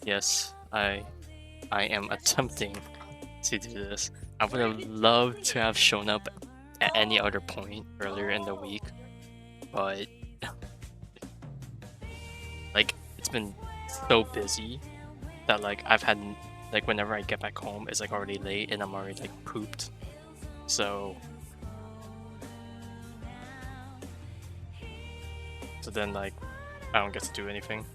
Yes, I am attempting to do this. I would have loved to have shown up at any other point earlier in the week, but like it's been so busy that like I've had like whenever I get back home it's like already late and I'm already like pooped. So then like I don't get to do anything.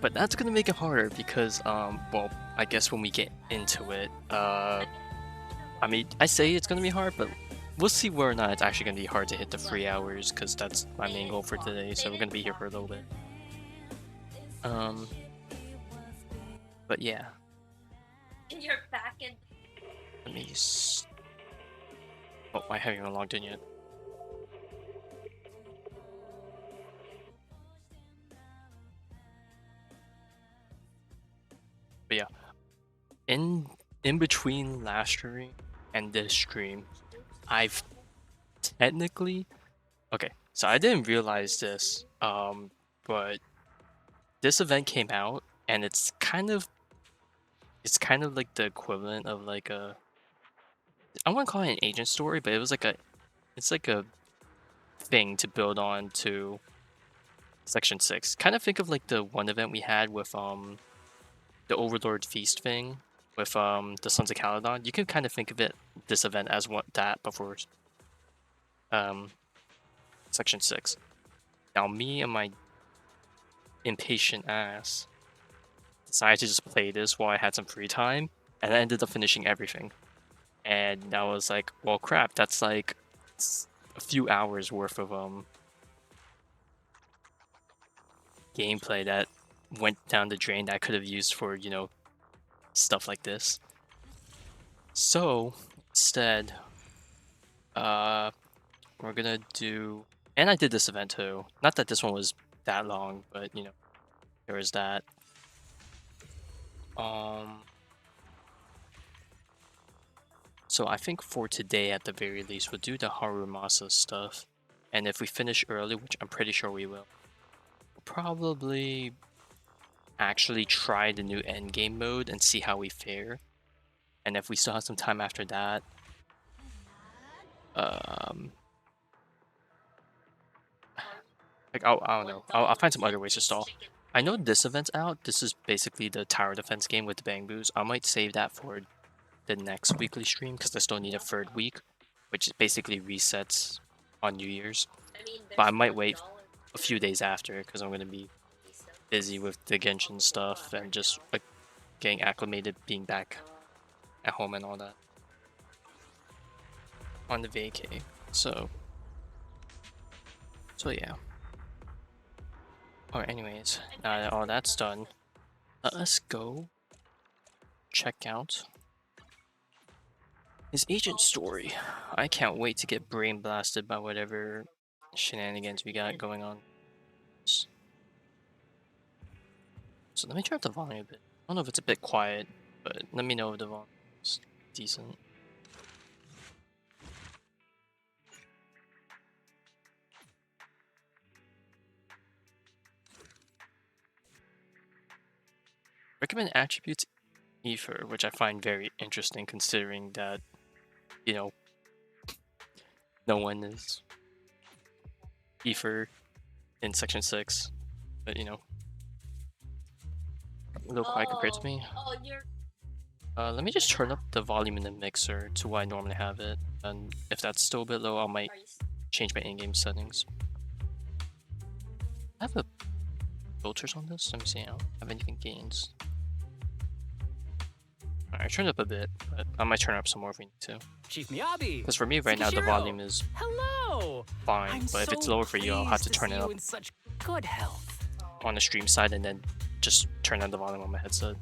But that's gonna make it harder because well, I guess when we get into it, I mean I say it's gonna be hard, but we'll see whether or not it's actually gonna be hard to hit the 3 hours because that's my main goal for today. So we're gonna be here for a little bit. Um, but yeah. And you're back in. Let me. Oh, I haven't even logged in yet. But yeah, in between last stream and this stream, I've technically okay. So I didn't realize this, but this event came out, and it's kind of like the equivalent of like a I wouldn't call it an agent story, but it's like a thing to build on to Section 6. Kind of think of like the one event we had with the Overlord Feast thing with the Sons of Caledon. You can kind of think of it this event as what that before Section 6. Now me and my impatient ass decided to just play this while I had some free time, and I ended up finishing everything. And I was like, well crap, that's like a few hours worth of gameplay that went down the drain that I could have used for, you know, stuff like this. So instead, we're gonna do, and I did this event too. Not that this one was that long, but you know, there was that. So I think for today, at the very least, we'll do the Harumasa stuff, and if we finish early, which I'm pretty sure we will, we'll probably actually try the new endgame mode and see how we fare. And if we still have some time after that, like I don't know, I'll find some other ways to stall. I know this event's out. This is basically the tower defense game with the bang boos. I might save that for the next weekly stream because I still need a third week, which basically resets on New Year's. But I might wait a few days after because I'm gonna be busy with the Genshin stuff and just like getting acclimated, being back at home and all that on the vacay. So yeah. Alright, anyways, now that all that's done, let us go check out his agent story. I can't wait to get brain blasted by whatever shenanigans we got going on. So let me turn up the volume a bit. I don't know if it's a bit quiet, but let me know if the volume is decent. Recommend attributes Ether, which I find very interesting considering that, you know, no one is Ether in Section 6, but you know, a little quiet compared to me. Let me just turn up the volume in the mixer to what I normally have it, and if that's still a bit low, I might change my in-game settings. I have a filters on this. Let me see. I don't have anything gains. Alright, I turned up a bit, but I might turn up some more if we need to. Chief Miyabi. Because for me right now the volume is fine, but if it's lower for you, I'll have to turn it up in such good health. on the stream side and then just turn down the volume on my headset.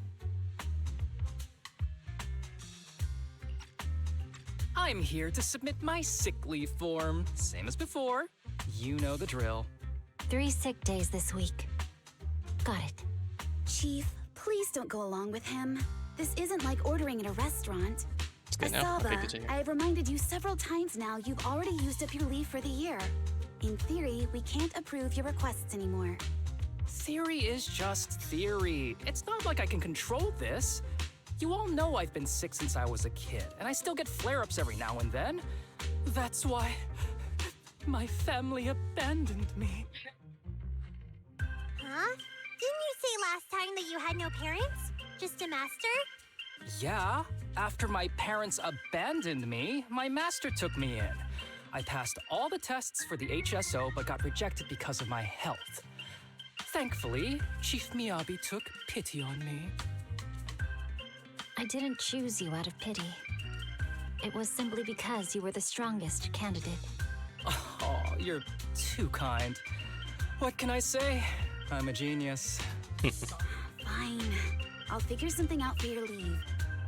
I'm here to submit my sick leave form. Same as before. You know the drill. 3 sick days this week. Got it. Chief, please don't go along with him. This isn't like ordering at a restaurant. Okay, now, okay, good to hear. I have reminded you several times now you've already used up your leave for the year. In theory, we can't approve your requests anymore. Theory is just theory. It's not like I can control this. You all know I've been sick since I was a kid, and I still get flare-ups every now and then. That's why my family abandoned me. Huh? Didn't you say last time that you had no parents? Just a master? Yeah, after my parents abandoned me, my master took me in. I passed all the tests for the HSO but got rejected because of my health. Thankfully, Chief Miyabi took pity on me. I didn't choose you out of pity. It was simply because you were the strongest candidate. Oh, you're too kind. What can I say? I'm a genius. Fine. I'll figure something out for your leave.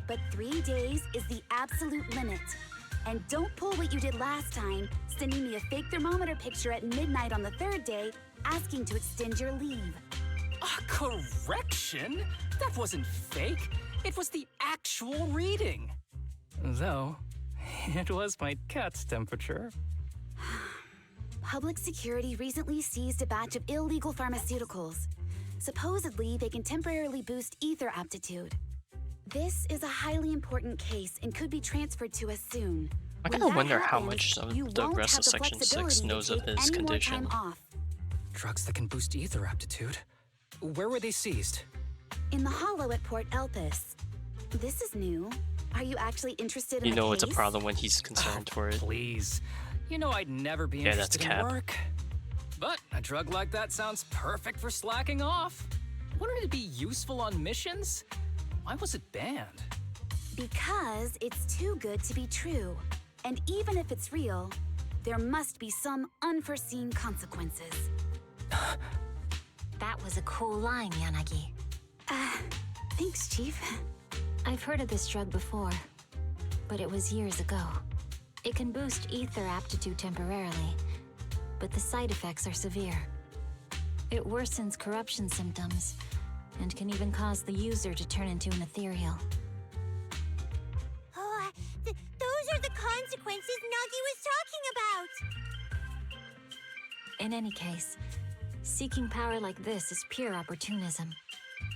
But 3 days is the absolute limit. And don't pull what you did last time, sending me a fake thermometer picture at midnight on the 3rd day, asking to extend your leave. A correction? That wasn't fake. It was the actual reading. Though, it was my cat's temperature. Public security recently seized a batch of illegal pharmaceuticals. Supposedly, they can temporarily boost ether aptitude. This is a highly important case and could be transferred to us soon. I When kind of that wonder how happens, much of you the won't rest have of the Section 6 flexibility to knows of take his any more condition. time off. Drugs that can boost ether aptitude. Where were they seized? In the hollow at Port Elpis. This is new. Are you actually interested in You the know it's a case? problem when he's concerned for it. Please. You know I'd never be Yeah, that's interested in cap. work. But a drug like that sounds perfect for slacking off. Wouldn't it be useful on missions? Why was it banned? Because it's too good to be true. And even if it's real, there must be some unforeseen consequences. That was a cool line, Yanagi. Thanks, Chief. I've heard of this drug before, but it was years ago. It can boost ether aptitude temporarily, but the side effects are severe. It worsens corruption symptoms, and can even cause the user to turn into an ethereal. Oh, those are the consequences Nagi was talking about! In any case, seeking power like this is pure opportunism.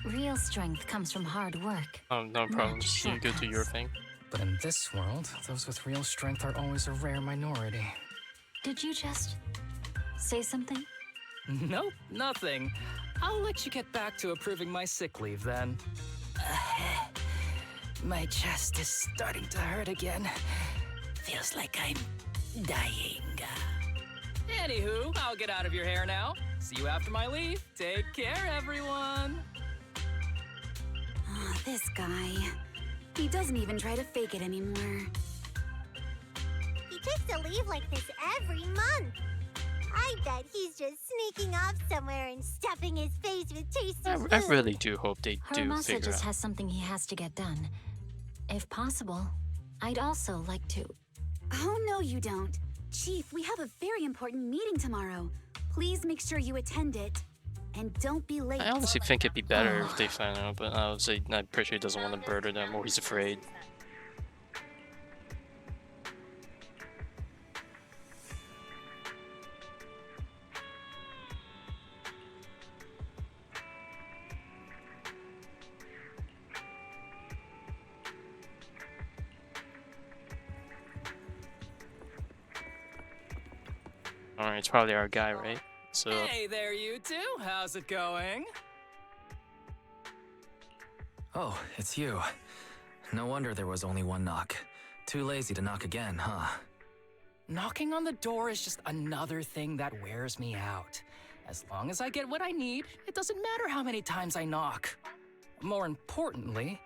Real strength comes from hard work. Oh, no problem. Just you go do your thing. But in this world, those with real strength are always a rare minority. Did you just say something? Nope, nothing. I'll let you get back to approving my sick leave then. My chest is starting to hurt again. Feels like I'm dying. Anywho, I'll get out of your hair now. See you after my leave. Take care, everyone. Oh, this guy. He doesn't even try to fake it anymore. He takes a leave like this every month. I bet he's just sneaking off somewhere and stuffing his face with tasty food. I really do hope they do Harumasa figure just out. has something he has to get done. If possible, I'd also like to. Oh, no, you don't. Chief, we have a very important meeting tomorrow. Please make sure you attend it. And don't be late. I honestly think it'd be better if they find out, but I'm pretty sure he doesn't want to murder them or he's afraid. Alright, it's probably our guy, right? So Hey there, you two. How's it going? Oh, it's you. No wonder there was only one knock. Too lazy to knock again, huh? Knocking on the door is just another thing that wears me out. As long as I get what I need, it doesn't matter how many times I knock. More importantly,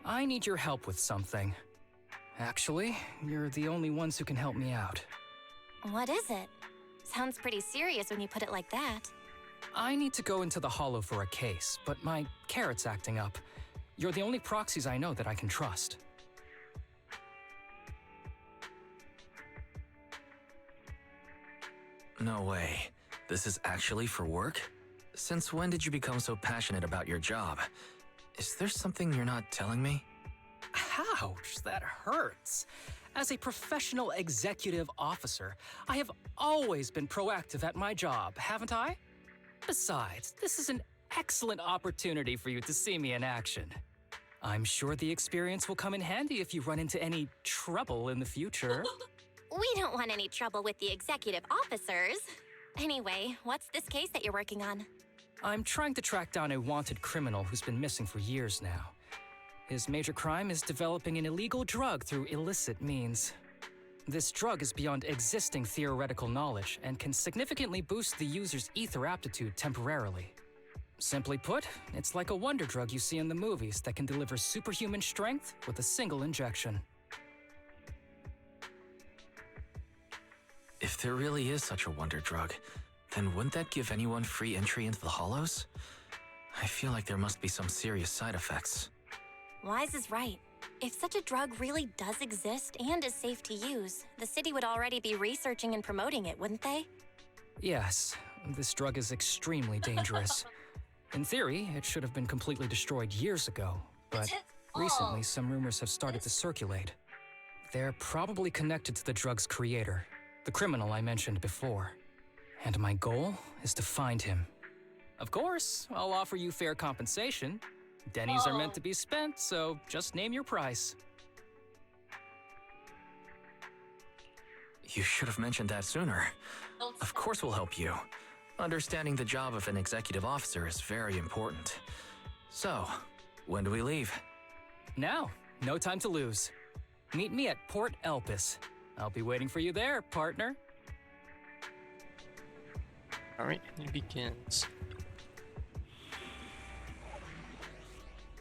I need your help with something. Actually, you're the only ones who can help me out. What is it? Sounds pretty serious when you put it like that. I need to go into the Hollow for a case, but my carrot's acting up. You're the only proxies I know that I can trust. No way. This is actually for work? Since when did you become so passionate about your job? Is there something you're not telling me? Ouch, that hurts. As a professional executive officer, I have always been proactive at my job, haven't I? Besides, this is an excellent opportunity for you to see me in action. I'm sure the experience will come in handy if you run into any trouble in the future. We don't want any trouble with the executive officers. Anyway, what's this case that you're working on? I'm trying to track down a wanted criminal who's been missing for years now. His major crime is developing an illegal drug through illicit means. This drug is beyond existing theoretical knowledge and can significantly boost the user's ether aptitude temporarily. Simply put, it's like a wonder drug you see in the movies that can deliver superhuman strength with a single injection. If there really is such a wonder drug, then wouldn't that give anyone free entry into the Hollows? I feel like there must be some serious side effects. Wise is right. If such a drug really does exist and is safe to use, the city would already be researching and promoting it, wouldn't they? Yes, this drug is extremely dangerous. In theory, it should have been completely destroyed years ago, but recently some rumors have started to circulate. They're probably connected to the drug's creator, the criminal I mentioned before. And my goal is to find him. Of course, I'll offer you fair compensation. Denny's are meant to be spent, so just name your price. You should have mentioned that sooner. Of course we'll help you. Understanding the job of an executive officer is very important. So, when do we leave? Now, no time to lose. Meet me at Port Elpis. I'll be waiting for you there, partner. Alright, it begins.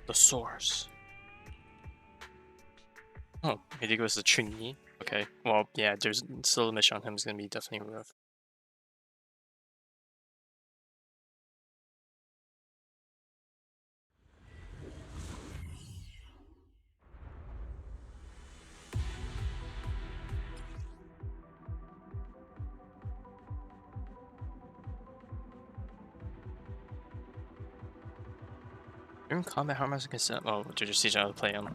The source. Oh, I think it was the Trinity. Okay, well, yeah, there's still a mission on him. It's gonna be definitely rough. During combat, Harumasa can set up. Oh, to just teach how to play him.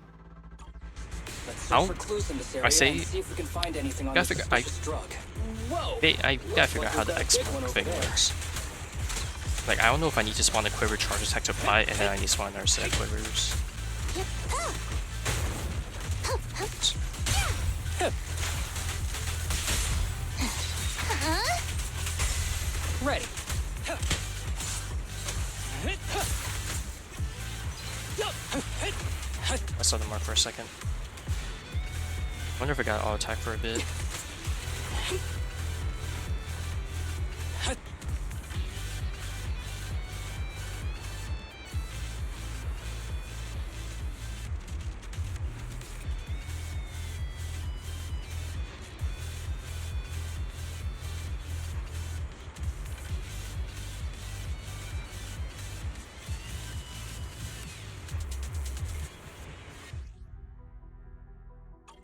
Let's search for clues in this I say- and see if we can find anything on gotta this figure- suspicious drug. Whoa! I gotta figure out how the export thing works. Like, I don't know if I need to spawn the quiver charge attack to apply it, and then I need to spawn another set of quivers. Ready. I saw the mark for a second. Wonder if I got auto attack for a bit.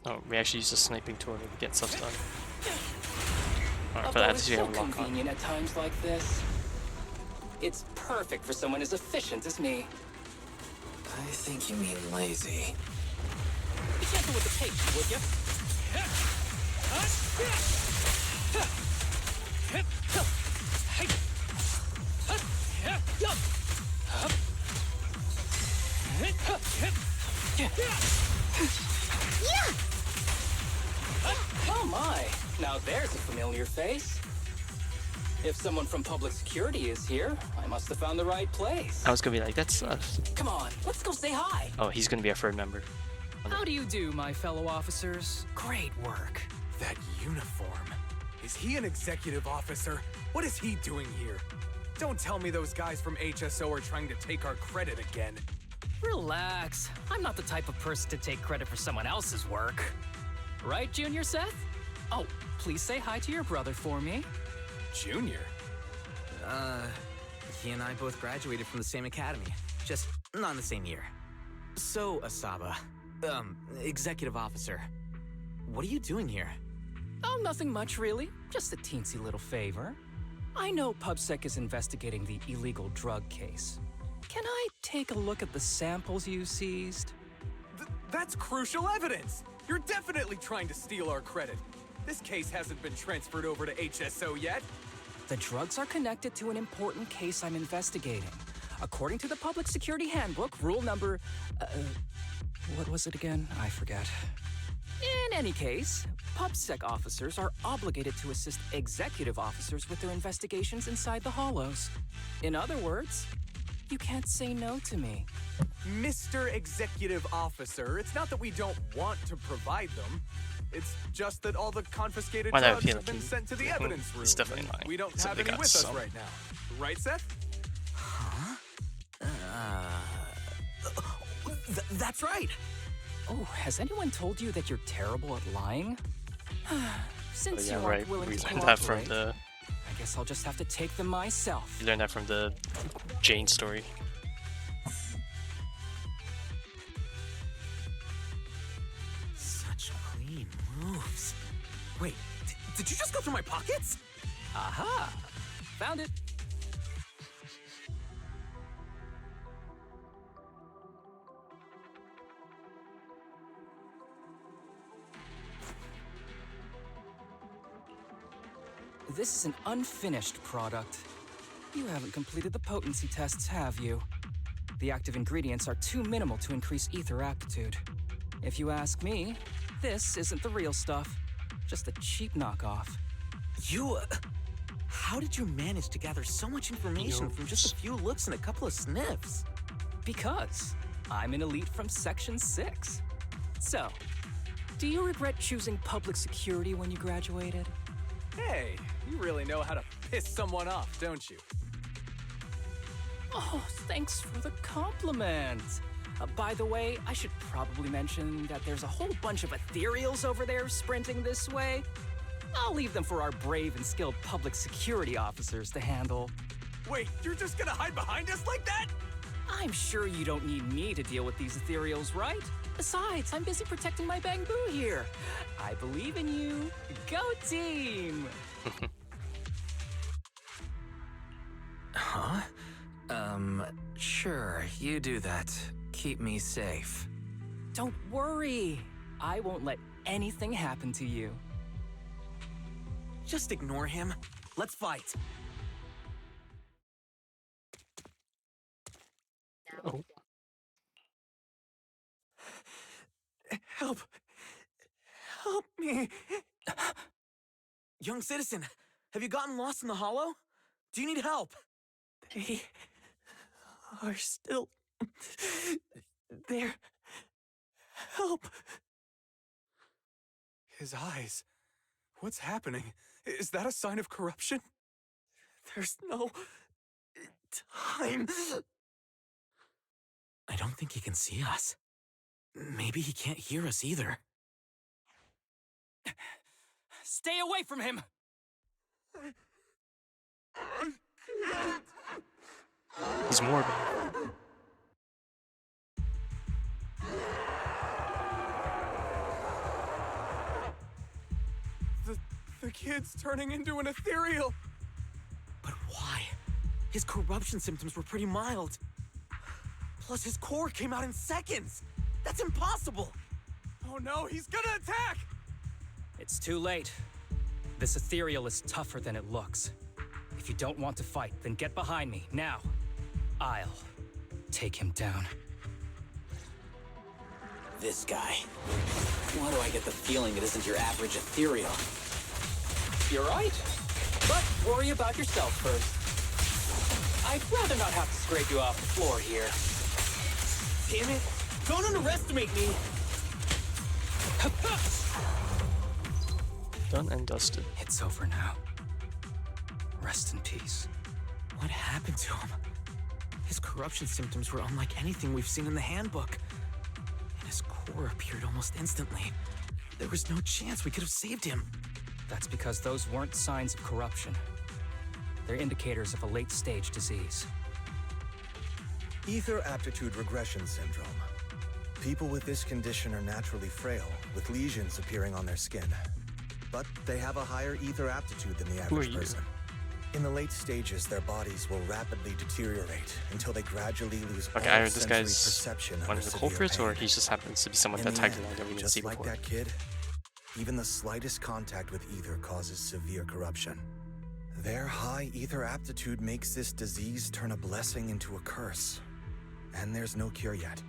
Oh, we actually use the sniping tool to get stuff done. Alright, but at least we have a lock on. Convenient at times like this. It's perfect for someone as efficient as me. I think you mean lazy. Be gentle with the pace, would you? Oh my! Now there's a familiar face. If someone from public security is here, I must have found the right place. I was gonna be like, that's us. Come on, let's go say hi. Oh, he's gonna be a third member. How do you do, my fellow officers? Great work. That uniform. Is he an executive officer? What is he doing here? Don't tell me those guys from HSO are trying to take our credit again. Relax. I'm not the type of person to take credit for someone else's work. Right, Junior Seth? Oh, please say hi to your brother for me. Junior? He and I both graduated from the same academy, just not in the same year. So, Asaba, executive officer, what are you doing here? Oh, nothing much, really. Just a teensy little favor. I know PubSec is investigating the illegal drug case. Can I take a look at the samples you seized? That's crucial evidence! You're definitely trying to steal our credit. This case hasn't been transferred over to HSO yet. The drugs are connected to an important case I'm investigating. According to the Public Security Handbook, rule number... what was it again? I forget. In any case, PubSec officers are obligated to assist executive officers with their investigations inside the Hollows. In other words, you can't say no to me. Mr. Executive Officer, it's not that we don't want to provide them. It's just that all the confiscated Why not drugs appeal have been to- sent to the evidence room. It's definitely and lying. we don't So have they any got with us some. right now. Right, Seth? That's right. Oh, has anyone told you that you're terrible at lying? Since Yeah, you right. aren't willing We to learned that from cooperate, the I guess I'll just have to take them myself. we learned that from the Jane story. Such clean moves. Wait, did you just go through my pockets? Aha! Found it. This is an unfinished product. You haven't completed the potency tests, have you? The active ingredients are too minimal to increase ether aptitude. If you ask me, this isn't the real stuff, just a cheap knockoff. You, how did you manage to gather so much information from just a few looks and a couple of sniffs? Because I'm an elite from Section 6. So, do you regret choosing public security when you graduated? Hey, you really know how to piss someone off, don't you? Oh, thanks for the compliment. By the way, I should probably mention that there's a whole bunch of ethereals over there sprinting this way. I'll leave them for our brave and skilled public security officers to handle. Wait, you're just gonna hide behind us like that? I'm sure you don't need me to deal with these ethereals, right? Besides, I'm busy protecting my bamboo here. I believe in you. Go team! Huh? Sure, you do that. Keep me safe. Don't worry. I won't let anything happen to you. Just ignore him. Let's fight. Oh. Help! Help me! Young citizen, have you gotten lost in the hollow? Do you need help? They are still there. Help! His eyes. What's happening? Is that a sign of corruption? There's no time. I don't think he can see us. Maybe he can't hear us either. Stay away from him! He's morbid. The kid's turning into an ethereal. But why? His corruption symptoms were pretty mild. Plus, his core came out in seconds. That's impossible. Oh no, he's gonna attack! It's too late. This ethereal is tougher than it looks. If you don't want to fight, then get behind me, now. I'll take him down. This guy. Why do I get the feeling it isn't your average ethereal? You're right. But worry about yourself first. I'd rather not have to scrape you off the floor here. Damn it! Don't underestimate me! Done and dusted. It's over now. Rest in peace. What happened to him? His corruption symptoms were unlike anything we've seen in the handbook. And his core appeared almost instantly. There was no chance we could have saved him. That's because those weren't signs of corruption. They're indicators of a late-stage disease. Ether aptitude regression syndrome. People with this condition are naturally frail, with lesions appearing on their skin. But they have a higher ether aptitude than the Who are average you? person. In the late stages, their bodies will rapidly deteriorate until they gradually lose Okay, all either this sensory guy's perception one under of the severe culprits, or pain. he just happens to be someone In that the tagged end, along that we didn't just see like before. that kid, even the slightest contact with ether causes severe corruption. Their high ether aptitude makes this disease turn a blessing into a curse. And there's no cure yet.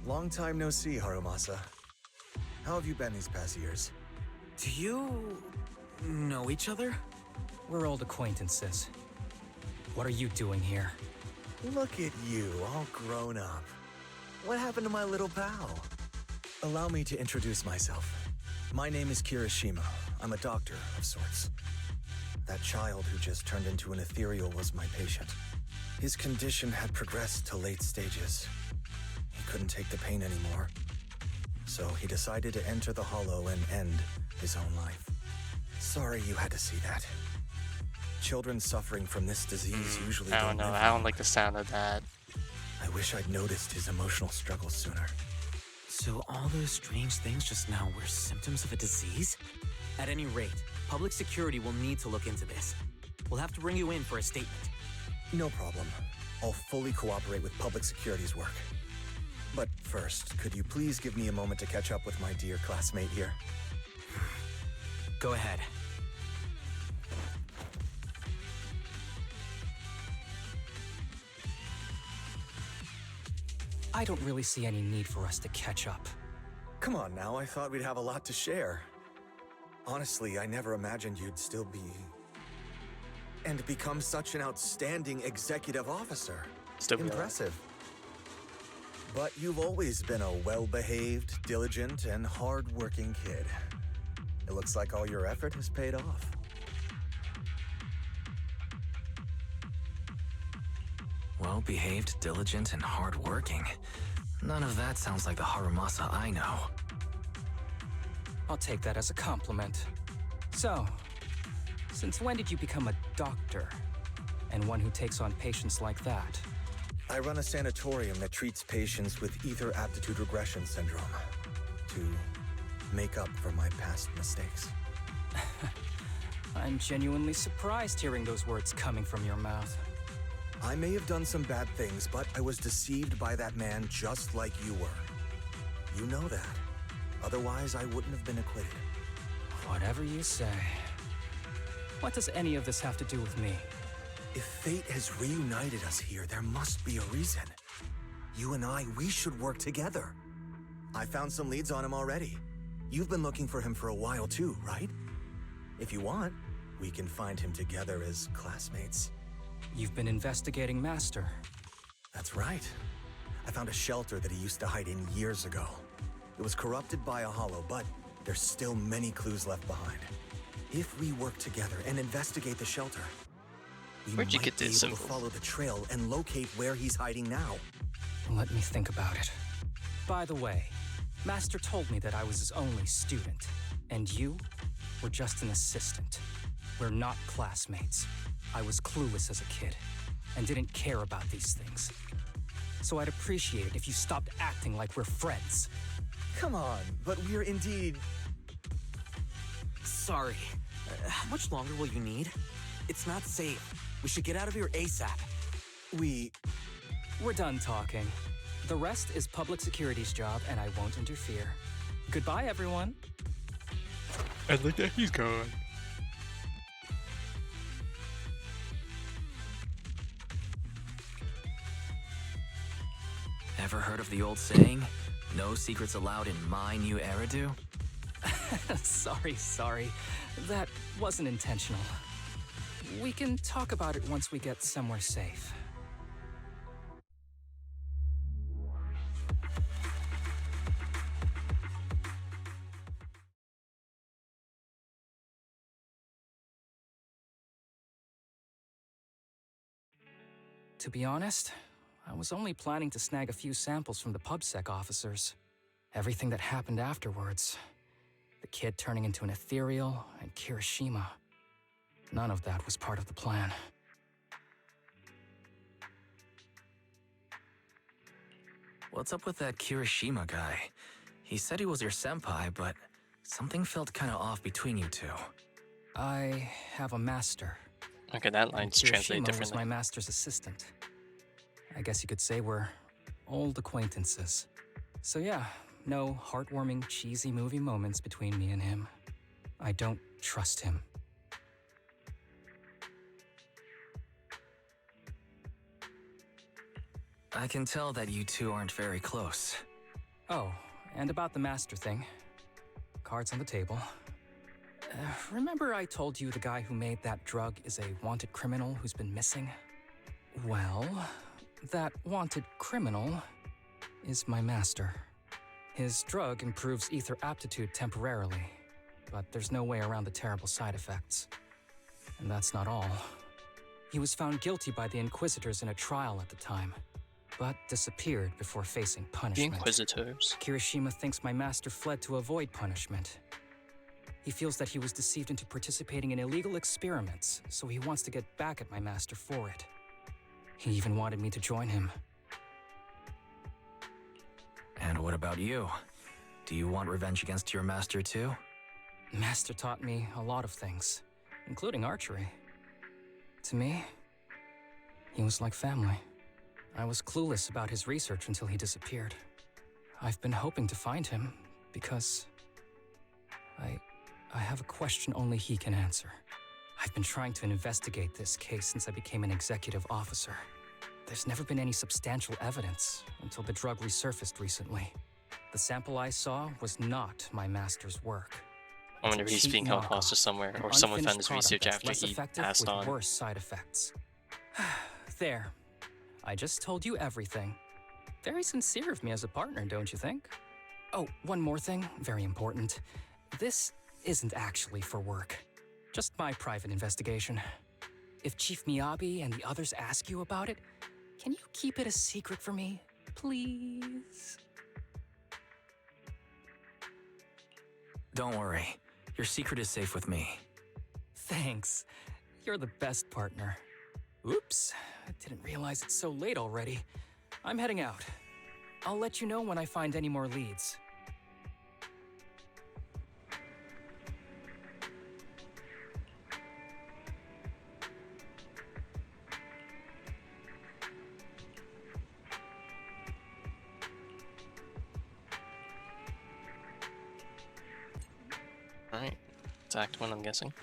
Long time no see, Harumasa. How have you been these past years? Do you know each other? We're old acquaintances. What are you doing here? Look at you, all grown up. What happened to my little pal? Allow me to introduce myself. My name is Kirishima. I'm a doctor of sorts. That child who just turned into an ethereal was my patient. His condition had progressed to late stages. He couldn't take the pain anymore. So he decided to enter the Hollow and end his own life. Sorry you had to see that. Children suffering from this disease usually I don't know. live I don't long. like the sound of that. I wish I'd noticed his emotional struggles sooner. So all those strange things just now were symptoms of a disease? At any rate, public security will need to look into this. We'll have to bring you in for a statement. No problem. I'll fully cooperate with public security's work. But first, could you please give me a moment to catch up with my dear classmate here? Go ahead. I don't really see any need for us to catch up. Come on now, I thought we'd have a lot to share. Honestly, I never imagined you'd still be... and become such an outstanding executive officer. Still be alive. Impressive. But you've always been a well-behaved, diligent, and hard-working kid. It looks like all your effort has paid off. Well-behaved, diligent, and hardworking. None of that sounds like the Harumasa I know. I'll take that as a compliment. So, since when did you become a doctor? And one who takes on patients like that? I run a sanatorium that treats patients with ether aptitude regression syndrome to make up for my past mistakes. I'm genuinely surprised hearing those words coming from your mouth. I may have done some bad things, but I was deceived by that man just like you were. You know that. Otherwise, I wouldn't have been acquitted. Whatever you say. What does any of this have to do with me? If fate has reunited us here, there must be a reason. You and I, we should work together. I found some leads on him already. You've been looking for him for a while too, right? If you want, we can find him together as classmates. You've been investigating Master. That's right. I found a shelter that he used to hide in years ago. It was corrupted by a hollow, but there's still many clues left behind. If we work together and investigate the shelter, we Where'd you might get be this able to info? follow the trail and locate where he's hiding now. Let me think about it. By the way, Master told me that I was his only student, and you were just an assistant. We're not classmates. I was clueless as a kid, and didn't care about these things. So I'd appreciate it if you stopped acting like we're friends. Come on, but we're indeed... Sorry. How much longer will you need? It's not safe. We should get out of here ASAP. We're done talking. The rest is public security's job, and I won't interfere. Goodbye, everyone. I like that he's gone. Ever heard of the old saying, no secrets allowed in my new Eridu? Sorry. That wasn't intentional. We can talk about it once we get somewhere safe. To be honest, I was only planning to snag a few samples from the PubSec officers. Everything that happened afterwards. The kid turning into an ethereal, and Kirishima. None of that was part of the plan. What's up with that Kirishima guy? He said he was your senpai, but something felt kinda off between you two. I have a master. Okay, that And line's translated Kirishima was differently. my master's assistant. I guess you could say we're old acquaintances. So yeah, no heartwarming, cheesy movie moments between me and him. I don't trust him. I can tell that you two aren't very close. Oh, and about the master thing. Cards on the table. Remember I told you the guy who made that drug is a wanted criminal who's been missing? Well, that wanted criminal is my master. His drug improves ether aptitude temporarily, but there's no way around the terrible side effects. And that's not all. He was found guilty by the Inquisitors in a trial at the time, but disappeared before facing The punishment. Inquisitors. Kirishima thinks my master fled to avoid punishment. He feels that he was deceived into participating in illegal experiments, so he wants to get back at my master for it. He even wanted me to join him. And what about you? Do you want revenge against your master too? Master taught me a lot of things, including archery. To me, he was like family. I was clueless about his research until he disappeared. I've been hoping to find him because I have a question only he can answer. I've been trying to investigate this case since I became an executive officer. There's never been any substantial evidence until the drug resurfaced recently. The sample I saw was not my master's work. I wonder if he's Cheap being held knockoff, hostage somewhere, an or someone found his unfinished research product that's after less he effective passed with on. worse side effects. There. I just told you everything. Very sincere of me as a partner, don't you think? Oh, one more thing, very important. This isn't actually for work. Just my private investigation. If Chief Miyabi and the others ask you about it, can you keep it a secret for me, please? Don't worry. Your secret is safe with me. Thanks. You're the best partner. Oops, I didn't realize it's so late already. I'm heading out. I'll let you know when I find any more leads. Alright. It's Act 1, I'm guessing.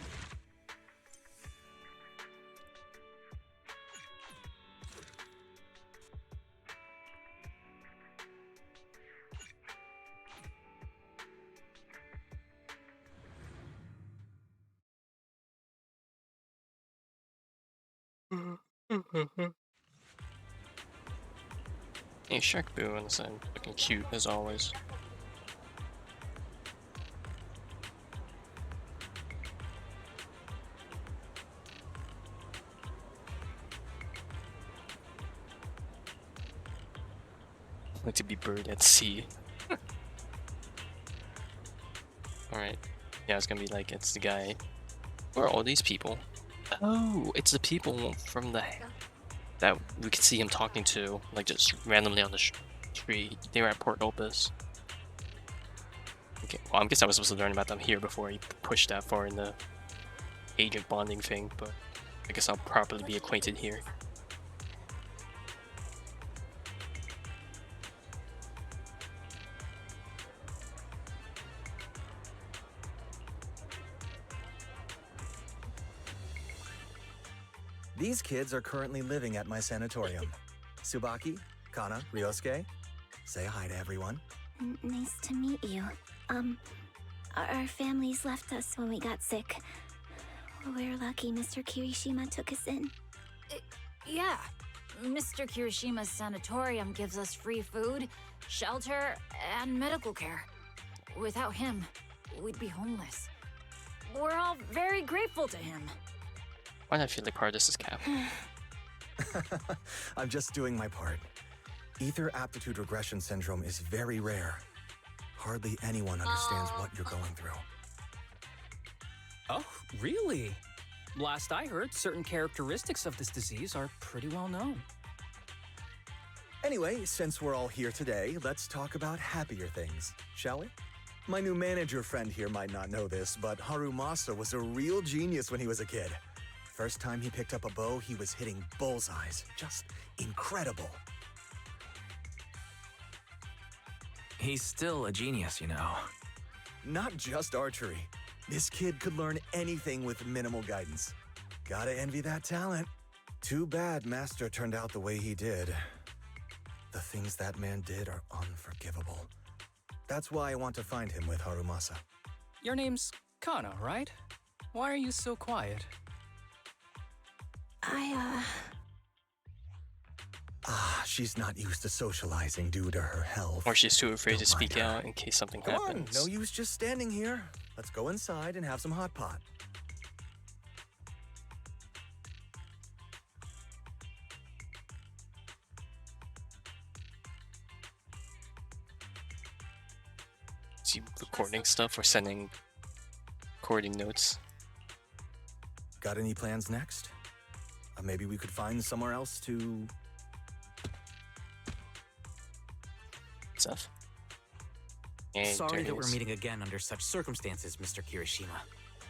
Hey, Shark Boo and looking cute as always. Like to be buried at sea. Alright. Yeah, it's gonna be like, it's the guy. Where are all these people? Oh, it's the people from the... that we could see him talking to, like just randomly on the street. They were at Port Opus. Okay, well, I guess I was supposed to learn about them here before he pushed that far in the agent bonding thing, but I guess I'll properly be acquainted here. These kids are currently living at my sanatorium. Tsubaki, Kana, Ryosuke, say hi to everyone. Nice to meet you. Our families left us when we got sick. We're lucky Mr. Kirishima took us in. Yeah. Mr. Kirishima's sanatorium gives us free food, shelter, and medical care. Without him, we'd be homeless. We're all very grateful to him. Why do I feel like part of this is Cap? I'm just doing my part. Ether aptitude regression syndrome is very rare. Hardly anyone understands what you're going through. Oh, really? Last I heard, certain characteristics of this disease are pretty well known. Anyway, since we're all here today, let's talk about happier things, shall we? My new manager friend here might not know this, but Harumasa was a real genius when he was a kid. First time he picked up a bow, he was hitting bullseyes. Just incredible. He's still a genius, you know. Not just archery. This kid could learn anything with minimal guidance. Gotta envy that talent. Too bad Master turned out the way he did. The things that man did are unforgivable. That's why I want to find him with Harumasa. Your name's Kana, right? Why are you so quiet? She's not used to socializing due to her health. Or she's too afraid Don't to speak mind her. out in case something Come happens. on, no use just standing here. Let's go inside and have some hot pot. Is he recording stuff or sending recording notes? Got any plans next? Maybe we could find somewhere else to... Stuff. Sorry that we're Interviews. meeting again under such circumstances, Mr. Kirishima.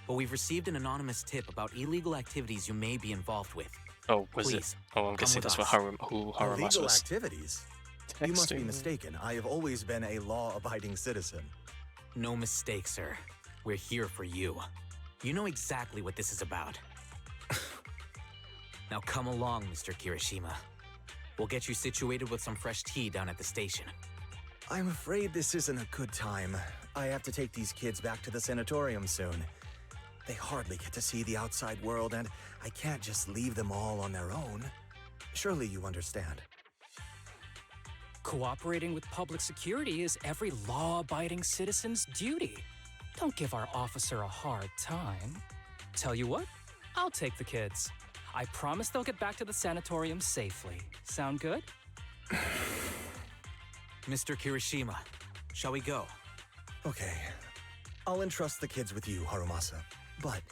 But we've received an anonymous tip about illegal activities you may be involved with. Oh, was Please, it? Oh, I'm come guessing with that's what us. who Harumasa Illegal was. activities? You must be texting. mistaken. I have always been a law-abiding citizen. No mistake, sir. We're here for you. You know exactly what this is about. Now come along, Mr. Kirishima. We'll get you situated with some fresh tea down at the station. I'm afraid this isn't a good time. I have to take these kids back to the sanatorium soon. They hardly get to see the outside world, and I can't just leave them all on their own. Surely you understand. Cooperating with public security is every law-abiding citizen's duty. Don't give our officer a hard time. Tell you what, I'll take the kids. I promise they'll get back to the sanatorium safely. Sound good? Mr. Kirishima, shall we go? Okay. I'll entrust the kids with you, Harumasa. But...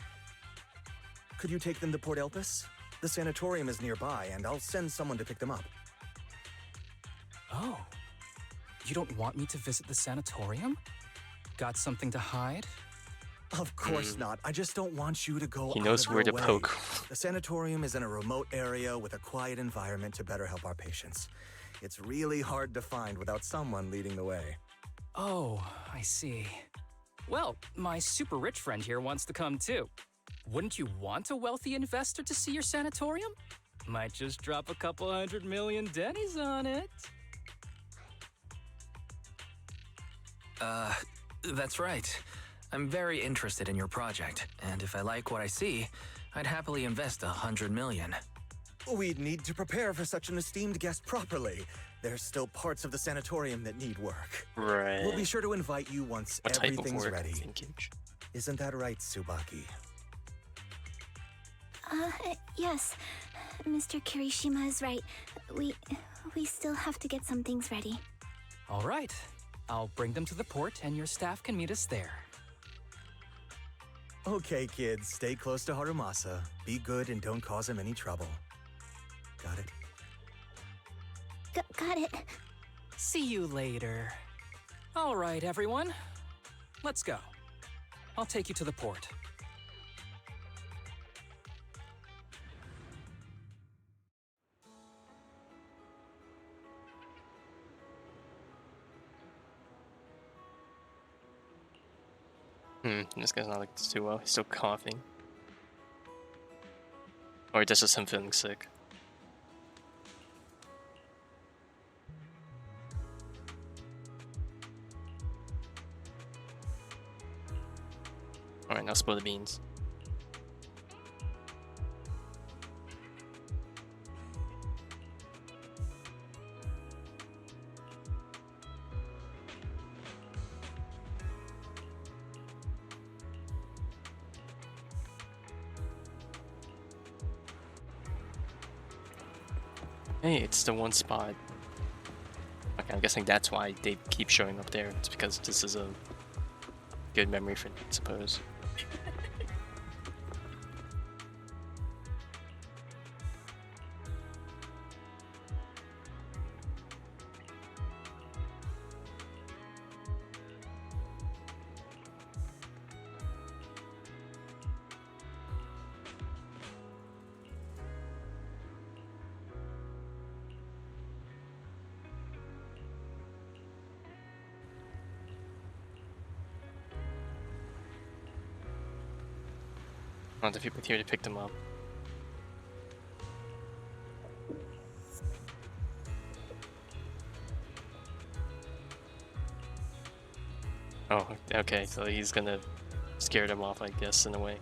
could you take them to Port Elpis? The sanatorium is nearby, and I'll send someone to pick them up. Oh. You don't want me to visit the sanatorium? Got something to hide? Of course not. I just don't want you to go He out knows of where your to way. poke. The sanatorium is in a remote area with a quiet environment to better help our patients. It's really hard to find without someone leading the way. Oh, I see. Well, my super rich friend here wants to come too. Wouldn't you want a wealthy investor to see your sanatorium? Might just drop a couple $100 million dennies on it. That's right. I'm very interested in your project, and if I like what I see, I'd happily invest $100 million. We'd need to prepare for such an esteemed guest properly. There's still parts of the sanatorium that need work. Right. We'll be sure to invite you once What type of everything's work? ready. Linkage? Isn't that right, Tsubaki? Yes. Mr. Kirishima is right. We still have to get some things ready. All right. I'll bring them to the port and your staff can meet us there. Okay, kids, stay close to Harumasa. Be good and don't cause him any trouble. Got it? Got it. See you later. All right, everyone. Let's go. I'll take you to the port. This guy's not looking too well. He's still coughing. Or that's just him feeling sick. Alright, now spill the beans. Hey, it's the one spot. Okay, I'm guessing that's why they keep showing up there. It's because this is a good memory for me, I suppose. I want the people here to pick them up. Okay, so he's gonna scare them off, I guess, in a way.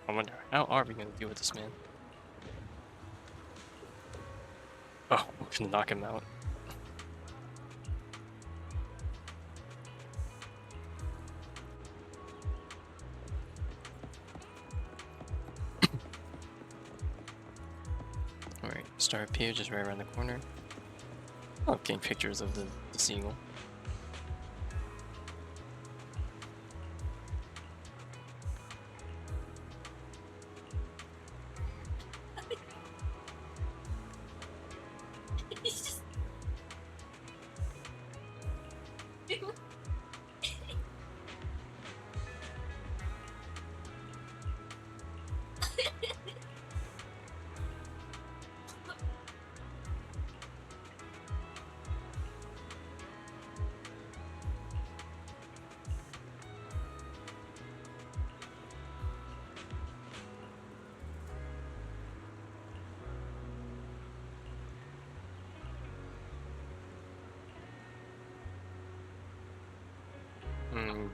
I wonder, how are we gonna deal with this man? Oh, we're gonna knock him out. Alright, start up here, just right around the corner. Oh, getting pictures of the seagull. He's just.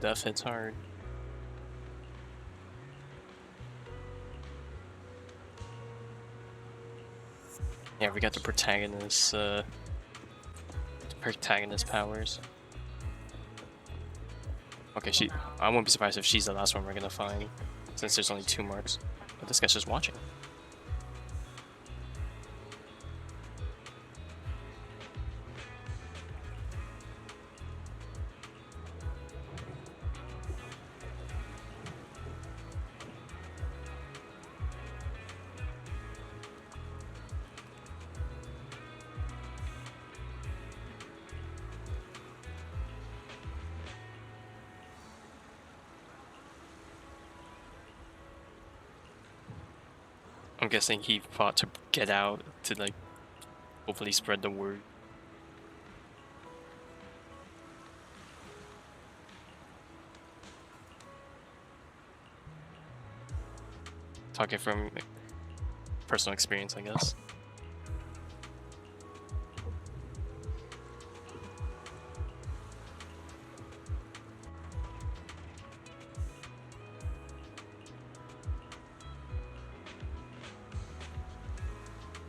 Death hits hard. Yeah, we got the protagonist powers. Okay, I won't be surprised if she's the last one we're gonna find, since there's only 2 marks. But this guy's just watching. I'm guessing he fought to get out, to like, hopefully spread the word. Talking from personal experience, I guess.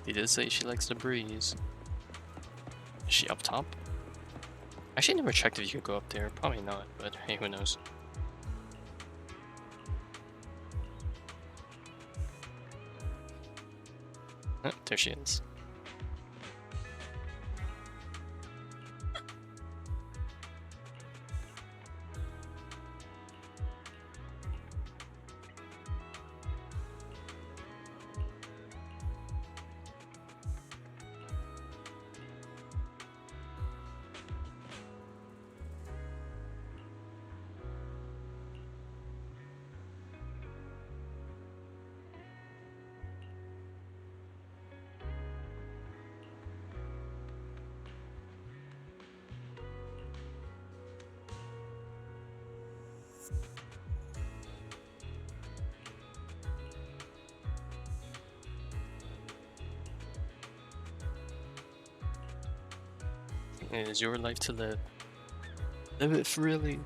He did say she likes the breeze. Is she up top? Actually, I never checked if you could go up there. Probably not, but hey, who knows? There she is. It is your life to live. Live it freely.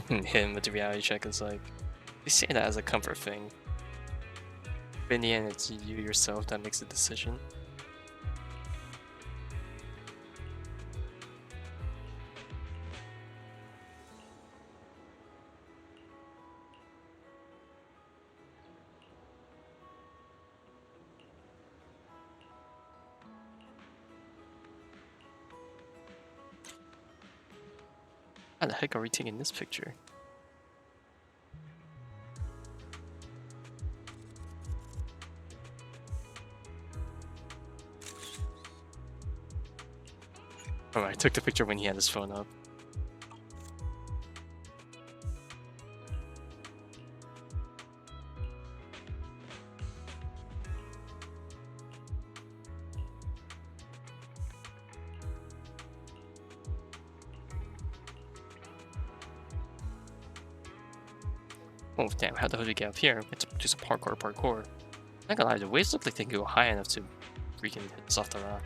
Him with the reality check is like, they say that as a comfort thing. But in the end, it's you yourself that makes the decision. How the heck are we taking this picture? Oh, I took the picture when he had his phone up. Oh damn, how the hell did we get up here? It's do some parkour. Not gonna lie, the waves look like they can go high enough to freaking hit us off the rock.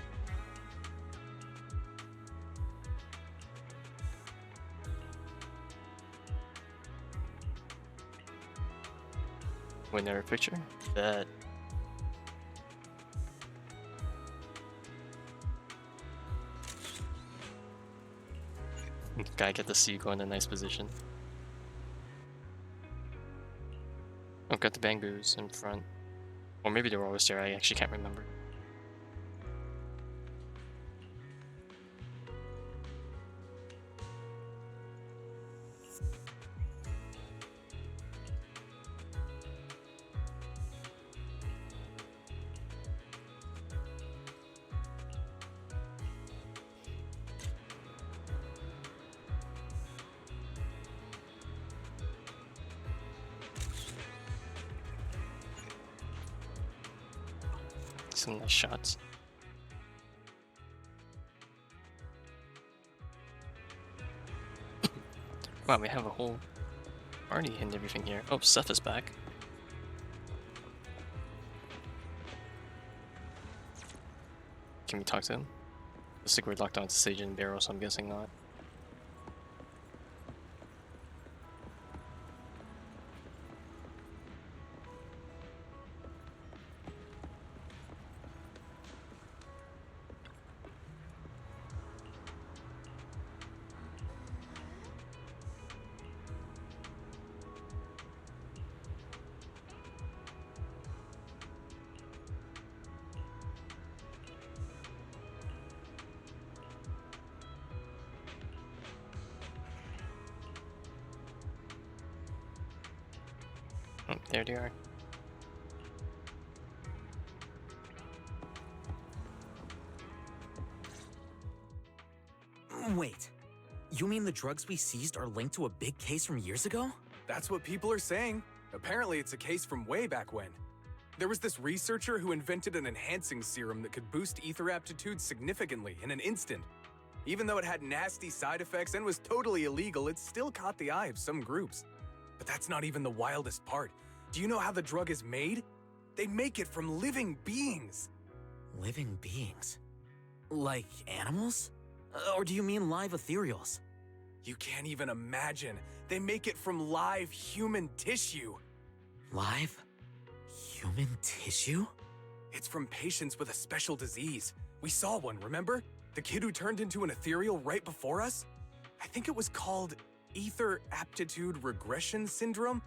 Winner picture? Bet. Gotta get the seagull in a nice position. I've got the bangoos in front. Or maybe they were always there, I actually can't remember. Some nice shots. Wow, we have a whole party and everything here. Oh, Seth is back. Can we talk to him? Looks like we're locked onto Sage and Barrow, so I'm guessing not. Oh, there they are. Wait, you mean the drugs we seized are linked to a big case from years ago? That's what people are saying. Apparently, it's a case from way back when. There was this researcher who invented an enhancing serum that could boost ether aptitude significantly in an instant. Even though it had nasty side effects and was totally illegal, it still caught the eye of some groups. But that's not even the wildest part. Do you know how the drug is made? They make it from living beings. Living beings? Like animals? Or do you mean live ethereals? You can't even imagine. They make it from live human tissue. Live? Human tissue? It's from patients with a special disease. We saw one, remember? The kid who turned into an ethereal right before us? I think it was called ether aptitude regression syndrome.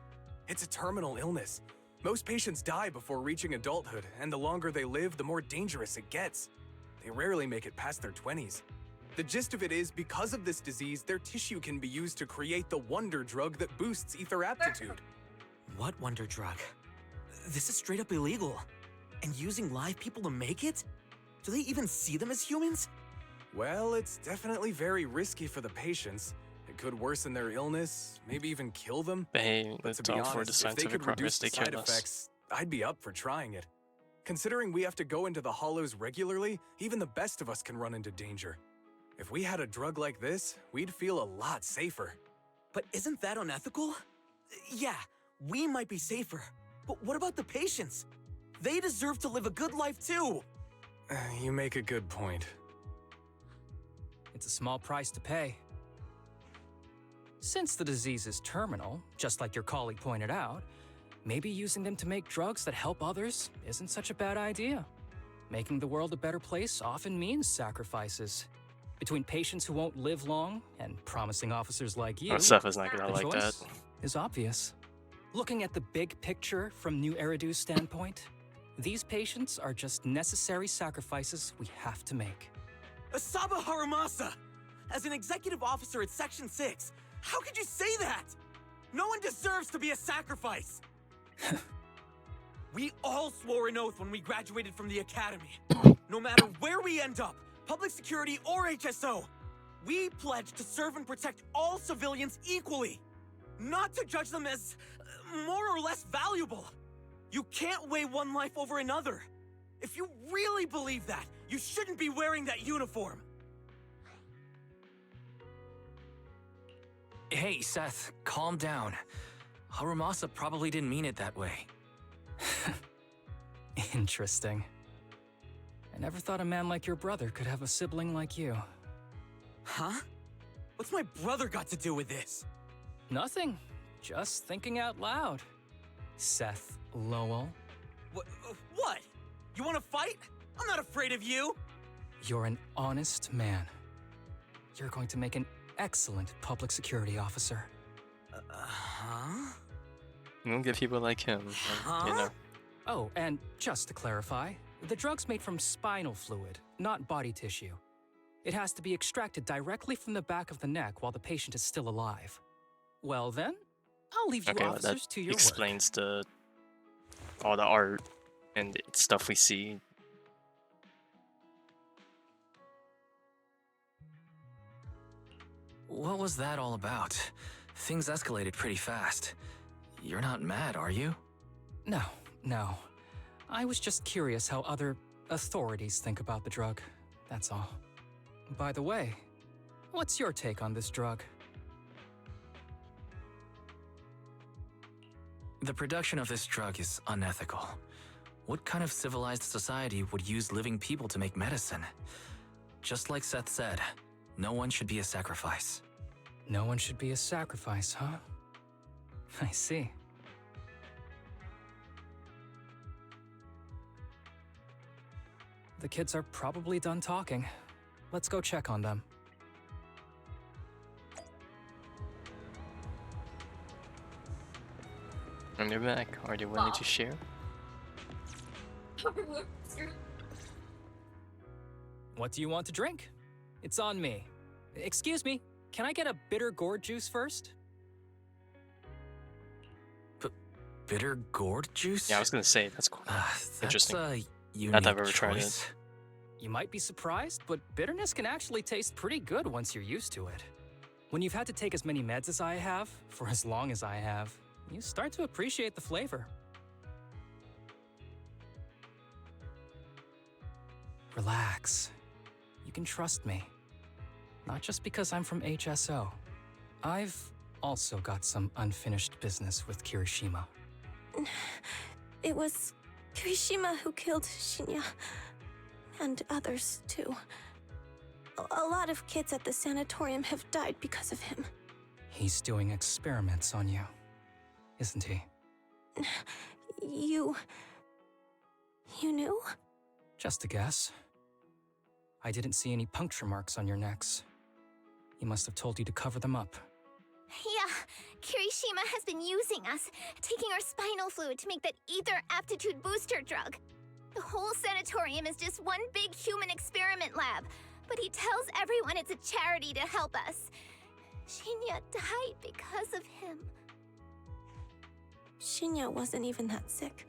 It's a terminal illness. Most patients die before reaching adulthood, and the longer they live, the more dangerous it gets. They rarely make it past their 20s. The gist of it is, because of this disease, their tissue can be used to create the wonder drug that boosts ether aptitude. What wonder drug? This is straight up illegal. And using live people to make it? Do they even see them as humans? Well, it's definitely very risky for the patients. It could worsen their illness, maybe even kill them. Hey, But let's to be go for the honest, if they scientific could reduce progress the they side killed us. effects, I'd be up for trying it. Considering we have to go into the hollows regularly, even the best of us can run into danger. If we had a drug like this, we'd feel a lot safer. But isn't that unethical? Yeah, we might be safer. But what about the patients? They deserve to live a good life too. You make a good point. It's a small price to pay. Since the disease is terminal, just like your colleague pointed out, maybe using them to make drugs that help others isn't such a bad idea. Making the world a better place often means sacrifices. Between patients who won't live long and promising officers like you, Oh, Seth is not gonna the like that. choice is obvious. Looking at the big picture from New Eridu's standpoint, these patients are just necessary sacrifices we have to make. Asaba Harumasa! As an executive officer at Section 6, how could you say that? No one deserves to be a sacrifice! We all swore an oath when we graduated from the academy. No matter where we end up, public security or HSO, we pledge to serve and protect all civilians equally, not to judge them as more or less valuable. You can't weigh one life over another. If you really believe that, you shouldn't be wearing that uniform. Hey, Seth, calm down. Harumasa probably didn't mean it that way. Interesting. I never thought a man like your brother could have a sibling like you. Huh? What's my brother got to do with this? Nothing. Just thinking out loud. Seth Lowell. What? You want to fight? I'm not afraid of you. You're an honest man. You're going to make an excellent public security officer. Huh? We don't get people like him, Huh? you know. Oh, and just to clarify, the drug's made from spinal fluid, not body tissue. It has to be extracted directly from the back of the neck while the patient is still alive. Well then, I'll leave you Okay, well, officers that to your work. explains all the art and stuff we see. What was that all about? Things escalated pretty fast. You're not mad, are you? No. I was just curious how other authorities think about the drug, that's all. By the way, what's your take on this drug? The production of this drug is unethical. What kind of civilized society would use living people to make medicine? Just like Seth said, no one should be a sacrifice. No one should be a sacrifice, huh? I see. The kids are probably done talking. Let's go check on them. And they're back. Are they willing to share? What do you want to drink? It's on me. Excuse me, can I get a bitter gourd juice first? Bitter gourd juice? Yeah, I was gonna say that's cool. Interesting. That's a unique Not that I've ever tried choice. it. You might be surprised, but bitterness can actually taste pretty good once you're used to it. When you've had to take as many meds as I have, for as long as I have, you start to appreciate the flavor. Relax. You can trust me. Not just because I'm from HSO. I've also got some unfinished business with Kirishima. It was Kirishima who killed Shinya. And others, too. A lot of kids at the sanatorium have died because of him. He's doing experiments on you, isn't he? You knew? Just a guess. I didn't see any puncture marks on your necks. He must have told you to cover them up. Yeah, Kirishima has been using us, taking our spinal fluid to make that ether aptitude booster drug. The whole sanatorium is just one big human experiment lab, but he tells everyone it's a charity to help us. Shinya died because of him. Shinya wasn't even that sick.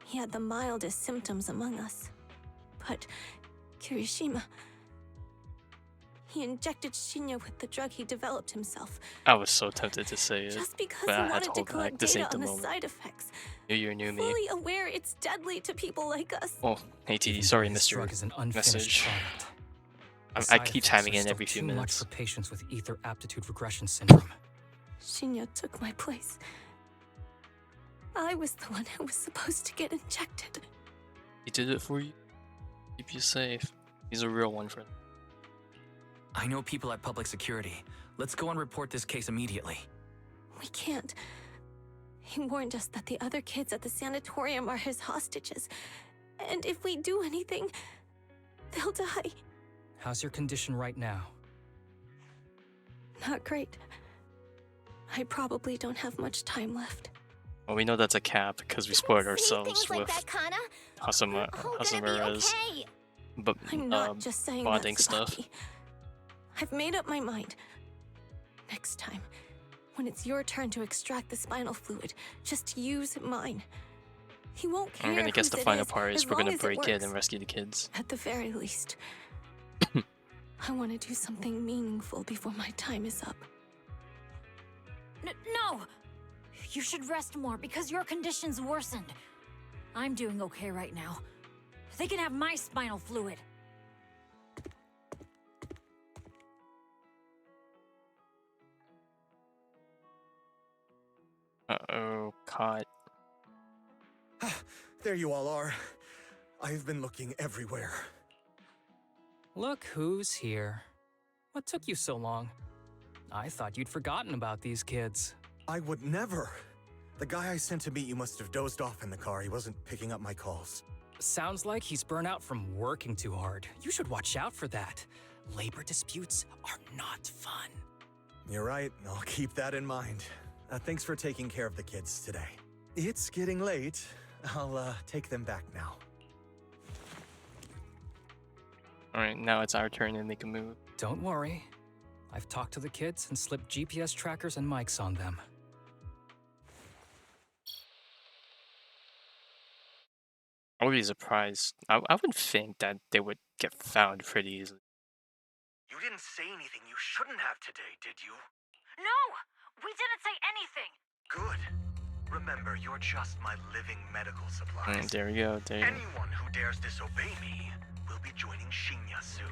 He had the mildest symptoms among us. But Kirishima... He injected Shinya with the drug he developed himself. I was so tempted to say it, Just because but he I had wanted to to hold back. collect This data ain't the on the moment. side effects. New year, new me. Fully aware it's deadly to people like us. Oh, hey TD, sorry, This Mr. drug is an unfinished Message. product. I Side keep effects timing are in still every few too much minutes. for patients with ether aptitude regression syndrome. Shinya took my place. I was the one who was supposed to get injected. He did it for you. Keep you safe. He's a real one for them. I know people at public security. Let's go and report this case immediately. We can't. He warned us that the other kids at the sanatorium are his hostages. And if we do anything, they'll die. How's your condition right now? Not great. I probably don't have much time left. Well, we know that's a cap because we spoiled Say ourselves things like with that, Kana. Hasumura's Okay. but I'm not just saying bonding that, stuff. Tsubaki. I've made up my mind. Next time, when it's your turn to extract the spinal fluid, just use mine. He won't care. I'm gonna guess the whose it final is, part is as we're gonna long as it break it works. and rescue the kids. At the very least. I want to do something meaningful before my time is up. No! You should rest more because your condition's worsened. I'm doing okay right now. They can have my spinal fluid. Uh-oh, caught. There you all are. I've been looking everywhere. Look who's here. What took you so long? I thought you'd forgotten about these kids. I would never. The guy I sent to meet you must have dozed off in the car. He wasn't picking up my calls. Sounds like he's burnt out from working too hard. You should watch out for that. Labor disputes are not fun. You're right. I'll keep that in mind. Thanks for taking care of the kids today. It's getting late. I'll take them back now. Alright, now it's our turn to make a move. Don't worry. I've talked to the kids and slipped GPS trackers and mics on them. I would be surprised. I would think that they would get found pretty easily. You didn't say anything you shouldn't have today, did you? No! We didn't say anything! Good. Remember, you're just my living medical supplies. There we go, there you go. Anyone who dares disobey me will be joining Shinya soon.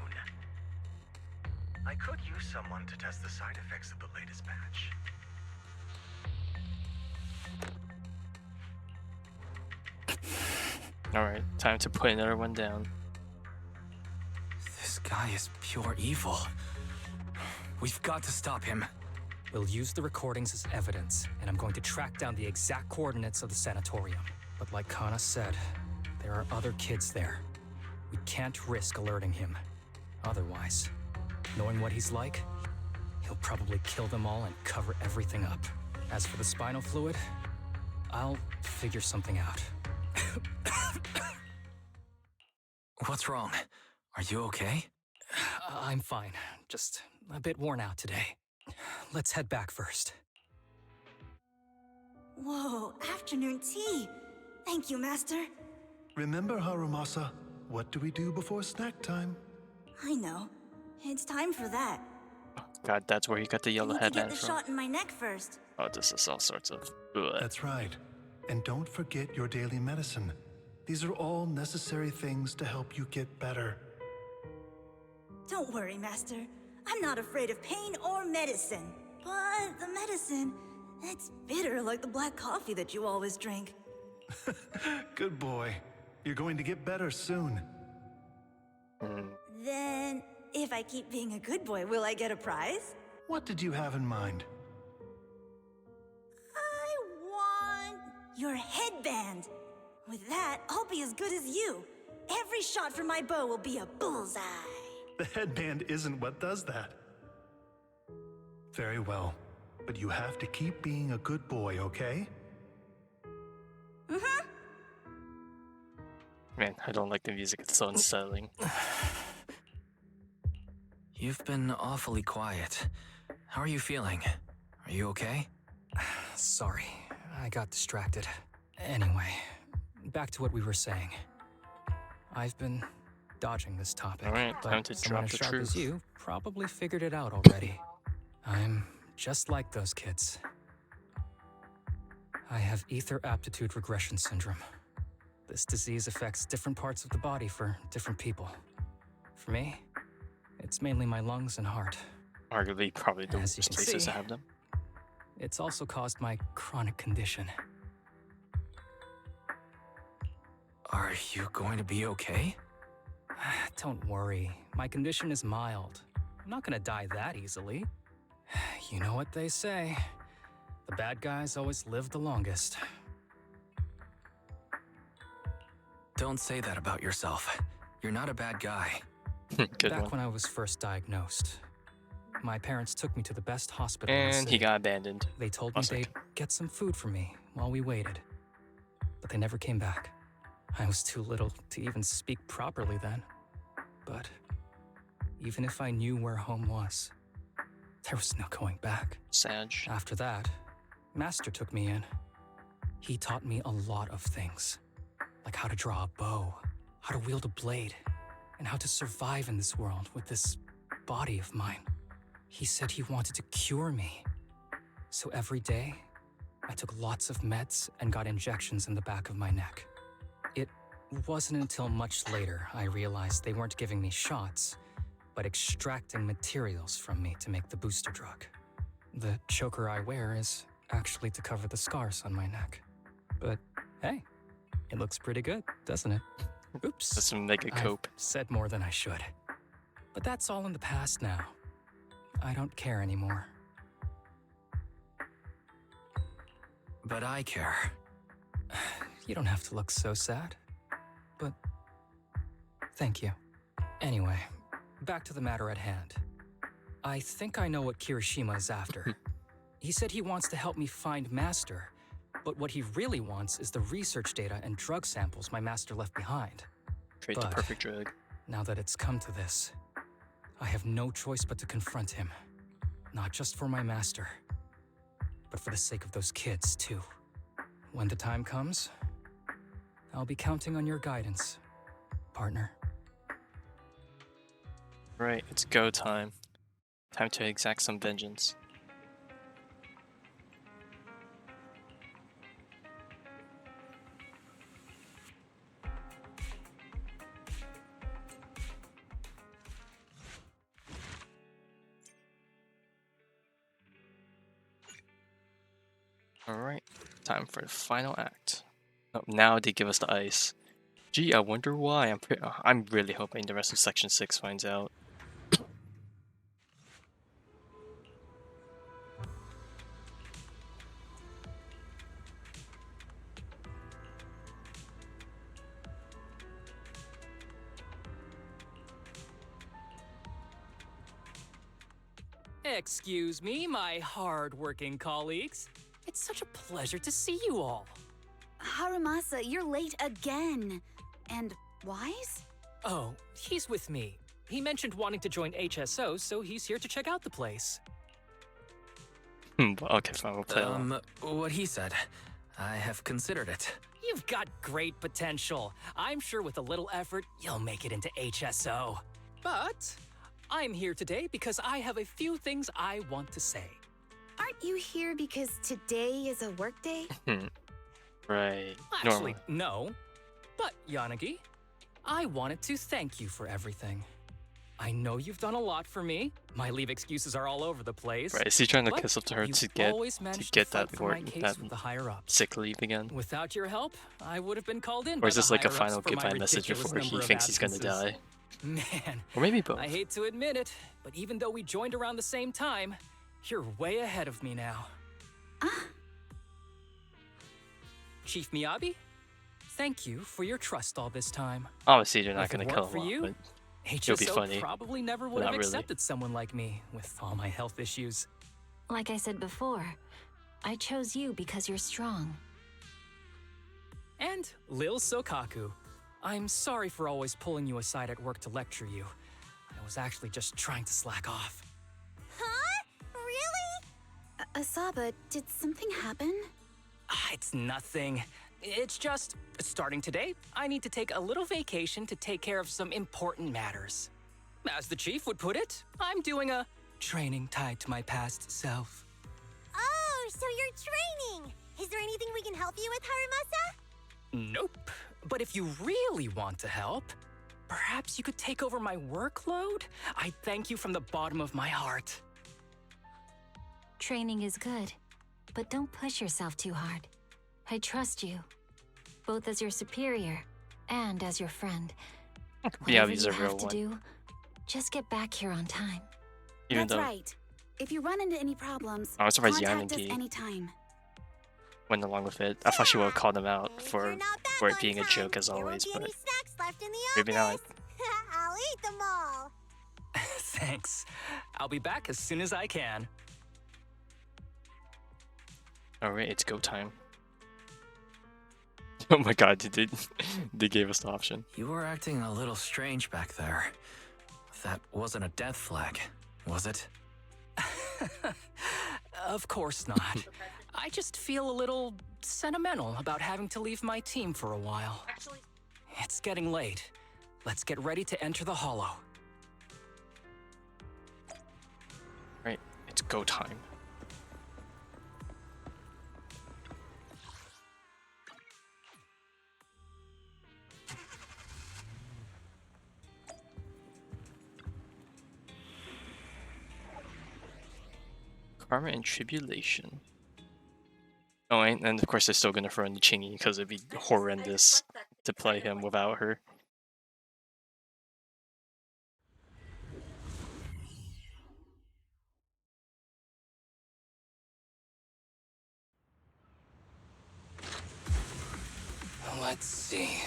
I could use someone to test the side effects of the latest batch. Alright, time to put another one down. This guy is pure evil. We've got to stop him. We'll use the recordings as evidence, and I'm going to track down the exact coordinates of the sanatorium. But like Kana said, there are other kids there. We can't risk alerting him. Otherwise, knowing what he's like, he'll probably kill them all and cover everything up. As for the spinal fluid, I'll figure something out. What's wrong? Are you okay? I'm fine. Just a bit worn out today. Let's head back first. Whoa, afternoon tea. Thank you, Master. Remember, Harumasa, what do we do before snack time? I know. It's time for that. God, that's where he got the I yellow need to get headband the from. shot in my neck first. Oh, this is all sorts of... Ugh. That's right. And don't forget your daily medicine. These are all necessary things to help you get better. Don't worry, Master. I'm not afraid of pain or medicine. But the medicine, it's bitter like the black coffee that you always drink. Good boy. You're going to get better soon. Then, if I keep being a good boy, will I get a prize? What did you have in mind? I want your headband. With that, I'll be as good as you. Every shot from my bow will be a bullseye. The headband isn't what does that. Very well. But you have to keep being a good boy, okay? Mm-hmm. Man, I don't like the music. It's so unsettling. You've been awfully quiet. How are you feeling? Are you okay? Sorry, I got distracted. Anyway, back to what we were saying. I've been dodging this topic. Alright, but time to someone drop as the sharp as truth. you probably figured it out already. I'm just like those kids. I have ether aptitude regression syndrome. This disease affects different parts of the body for different people. For me, it's mainly my lungs and heart. Arguably, probably the As you worst can places see, to have them. It's also caused my chronic condition. Are you going to be okay? Don't worry, my condition is mild. I'm not gonna die that easily. You know what they say. The bad guys always live the longest. Don't say that about yourself. You're not a bad guy. Good Back one. when I was first diagnosed, my parents took me to the best hospital in the And he city. got abandoned. They told me Classic. they'd get some food for me while we waited. But they never came back. I was too little to even speak properly then. But even if I knew where home was. There was no going back. Sag. After that, Master took me in. He taught me a lot of things, like how to draw a bow, how to wield a blade, and how to survive in this world with this body of mine. He said he wanted to cure me. So every day, I took lots of meds and got injections in the back of my neck. It wasn't until much later I realized they weren't giving me shots, but extracting materials from me to make the booster drug. The choker I wear is actually to cover the scars on my neck. But hey, it looks pretty good, doesn't it? Oops. Doesn't make it cope. I've said more than I should. But that's all in the past now. I don't care anymore. But I care. You don't have to look so sad. But thank you. Anyway, back to the matter at hand. I think I know what Kirishima is after. He said he wants to help me find Master, but what he really wants is the research data and drug samples my master left behind. Create the perfect drug. Now that it's come to this, I have no choice but to confront him. Not just for my master, but for the sake of those kids, too. When the time comes, I'll be counting on your guidance, partner. Right, it's go time. Time to exact some vengeance. Alright, time for the final act. Oh, now they give us the ice. Gee, I wonder why. I'm really hoping the rest of Section 6 finds out. Excuse me, my hard-working colleagues. It's such a pleasure to see you all. Harumasa, you're late again. And Wise? Oh, he's with me. He mentioned wanting to join HSO, so he's here to check out the place. Okay, fine, we'll play along. What he said. I have considered it. You've got great potential. I'm sure with a little effort, you'll make it into HSO. But I'm here today because I have a few things I want to say. Aren't you here because today is a work day? Right. Actually, no. But, Yanagi, I wanted to thank you for everything. I know you've done a lot for me. My leave excuses are all over the place. Right, is he trying to kiss up to her to get that sick leave again? Without your help, I would have been called in. Or is this like a final goodbye message before he thinks he's gonna die? Man, or maybe both. I hate to admit it, but even though we joined around the same time, you're way ahead of me now. Chief Miyabi, thank you for your trust all this time. Obviously, they're not gonna kill him off, but it'll be HSO funny. probably never would have Not really. accepted someone like me with all my health issues. Like I said before, I chose you because you're strong. And Lil Sokaku, I'm sorry for always pulling you aside at work to lecture you. I was actually just trying to slack off. Huh? Really? Asaba, did something happen? It's nothing. It's just, starting today, I need to take a little vacation to take care of some important matters. As the chief would put it, I'm doing a training tied to my past self. Oh, so you're training! Is there anything we can help you with, Harumasa? Nope. But if you really want to help, perhaps you could take over my workload? I thank you from the bottom of my heart. Training is good, but don't push yourself too hard. I trust you, both as your superior and as your friend. Yeah, Whatever he's you a real have to one. do, just get back here on time. Even That's though right. If you run into any problems, I was surprised contact us Yanagi anytime. went along with it. I thought she would have called him out for it being a joke as always, but Snacks left in the maybe not. office. I'll eat them all. Thanks. I'll be back as soon as I can. Alright, it's go time. Oh my god, they gave us the option. You were acting a little strange back there. That wasn't a death flag, was it? Of course not. I just feel a little sentimental about having to leave my team for a while. Actually, It's getting late. Let's get ready to enter the Hollow. Right, it's go time. Karma and Tribulation. Oh, and of course they're still gonna throw in the Chingy because it'd be horrendous to play him without her. Let's see.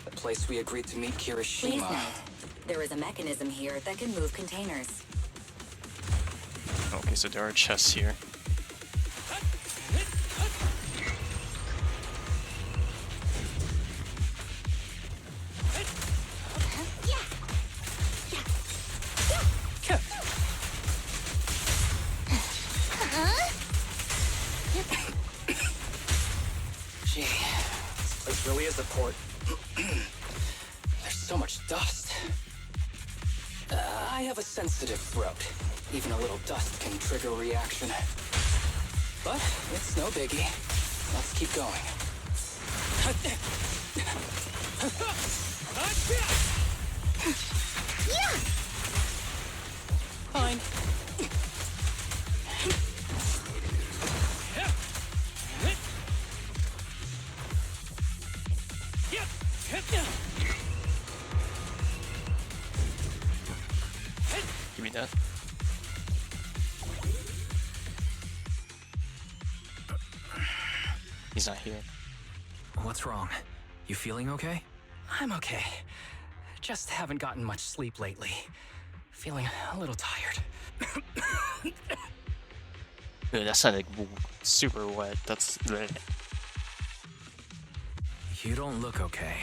The place we agreed to meet Kirishima. Please note, there is a mechanism here that can move containers. Okay, so there are chests here. Gee, this place really is a port. There's so much dust. I have a sensitive throat. Even a little dust can trigger a reaction. But it's no biggie. Let's keep going. Fine. Give me that. He's not here. What's wrong? You feeling okay? I'm okay. Just haven't gotten much sleep lately. Feeling a little tired. Dude, that sounded super wet. That's bleh. You don't look okay.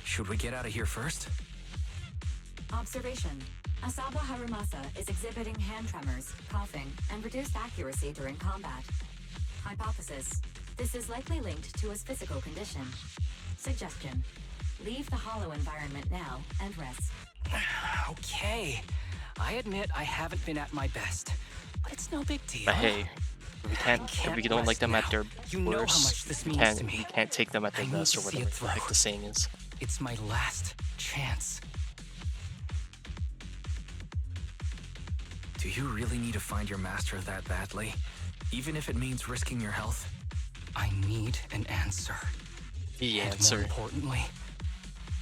Should we get out of here first? Observation. Asaba Harumasa is exhibiting hand tremors, coughing, and reduced accuracy during combat. Hypothesis. This is likely linked to his physical condition. Suggestion. Leave the hollow environment now and rest. Okay. I admit I haven't been at my best, but it's no big deal. But hey, if we don't like them at their You know how worst, much this we means to me. can't take them at their I need best or to see whatever it the heck through. the saying is. It's my last chance. Do you really need to find your master that badly? Even if it means risking your health? I need an answer. The And answer. more importantly,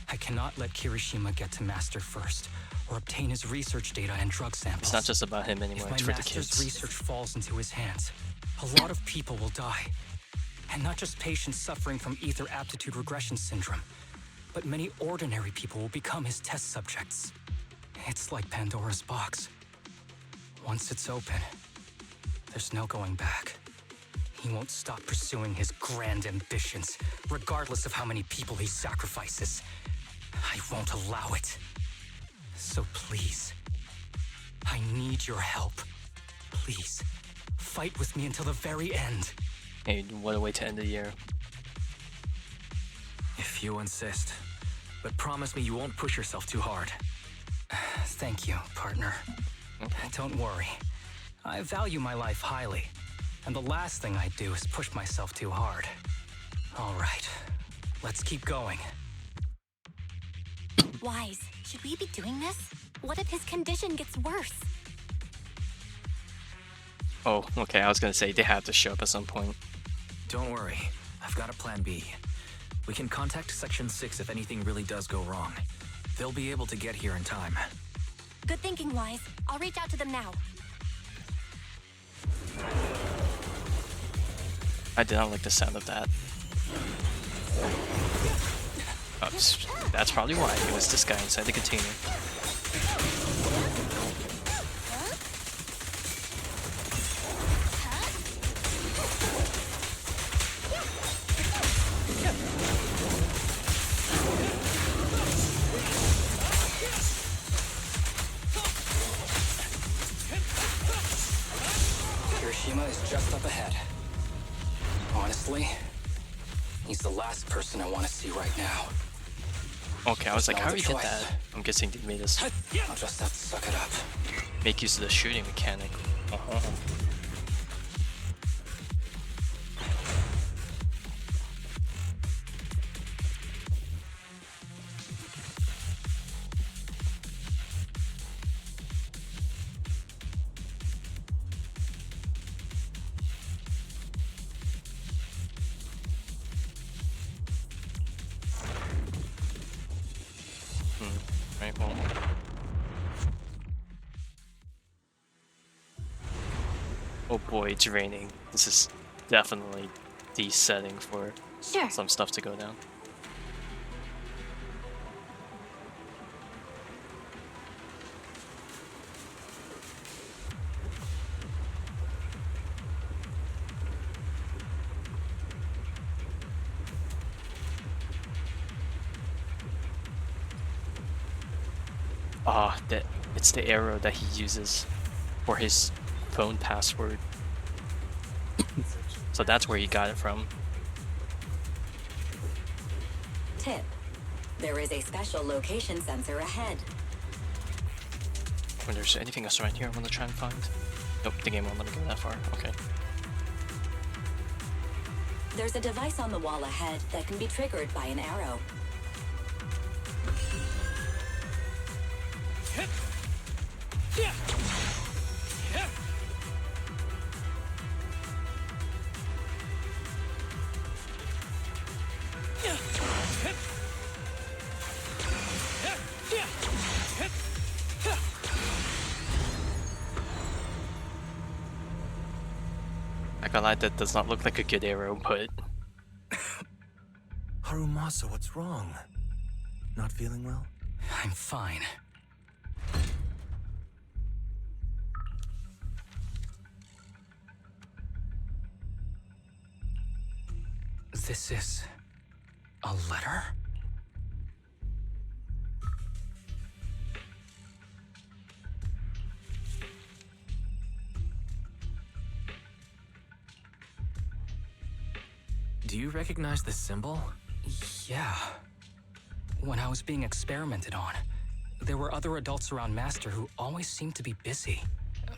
I cannot let Kirishima get to Master first, or obtain his research data and drug samples. It's not just about him anymore, If my it's for the Master's kids. research falls into his hands, a lot of people will die. And not just patients suffering from ether aptitude regression syndrome, but many ordinary people will become his test subjects. It's like Pandora's box. Once it's open, there's no going back. He won't stop pursuing his grand ambitions, regardless of how many people he sacrifices. I won't allow it. So please, I need your help. Please, fight with me until the very end. Hey, what a way to end the year. If you insist. But promise me you won't push yourself too hard. Thank you, partner. Don't worry. I value my life highly, and the last thing I do is push myself too hard. All right, let's keep going. Wise, should we be doing this? What if his condition gets worse? Oh, okay, I was gonna say they have to show up at some point. Don't worry. I've got a plan B. We can contact Section 6 if anything really does go wrong. They'll be able to get here in time. Good thinking, Wise. I'll reach out to them now. I did not like the sound of that. That's probably why it was this guy inside the container. Kirishima is just up ahead. Honestly, he's the last person I want to see right now. Okay, I was like, There's how no do you other hit that? choice. I'm guessing they made us I'll just have to suck it up. make use of the shooting mechanic. Right, well. Oh boy, it's raining. This is definitely the setting for Sure. some stuff to go down. Ah, that it's the arrow that he uses for his phone password. So that's where he got it from. Tip. There is a special location sensor ahead. When there's anything else around here I want to try and find. Nope, the game won't let me go that far. Okay. There's a device on the wall ahead that can be triggered by an arrow. Not gonna lie, that does not look like a good arrow, but Harumasa, what's wrong? Not feeling well? I'm fine. This is a letter? Do you recognize the symbol? Yeah. When I was being experimented on, there were other adults around Master who always seemed to be busy.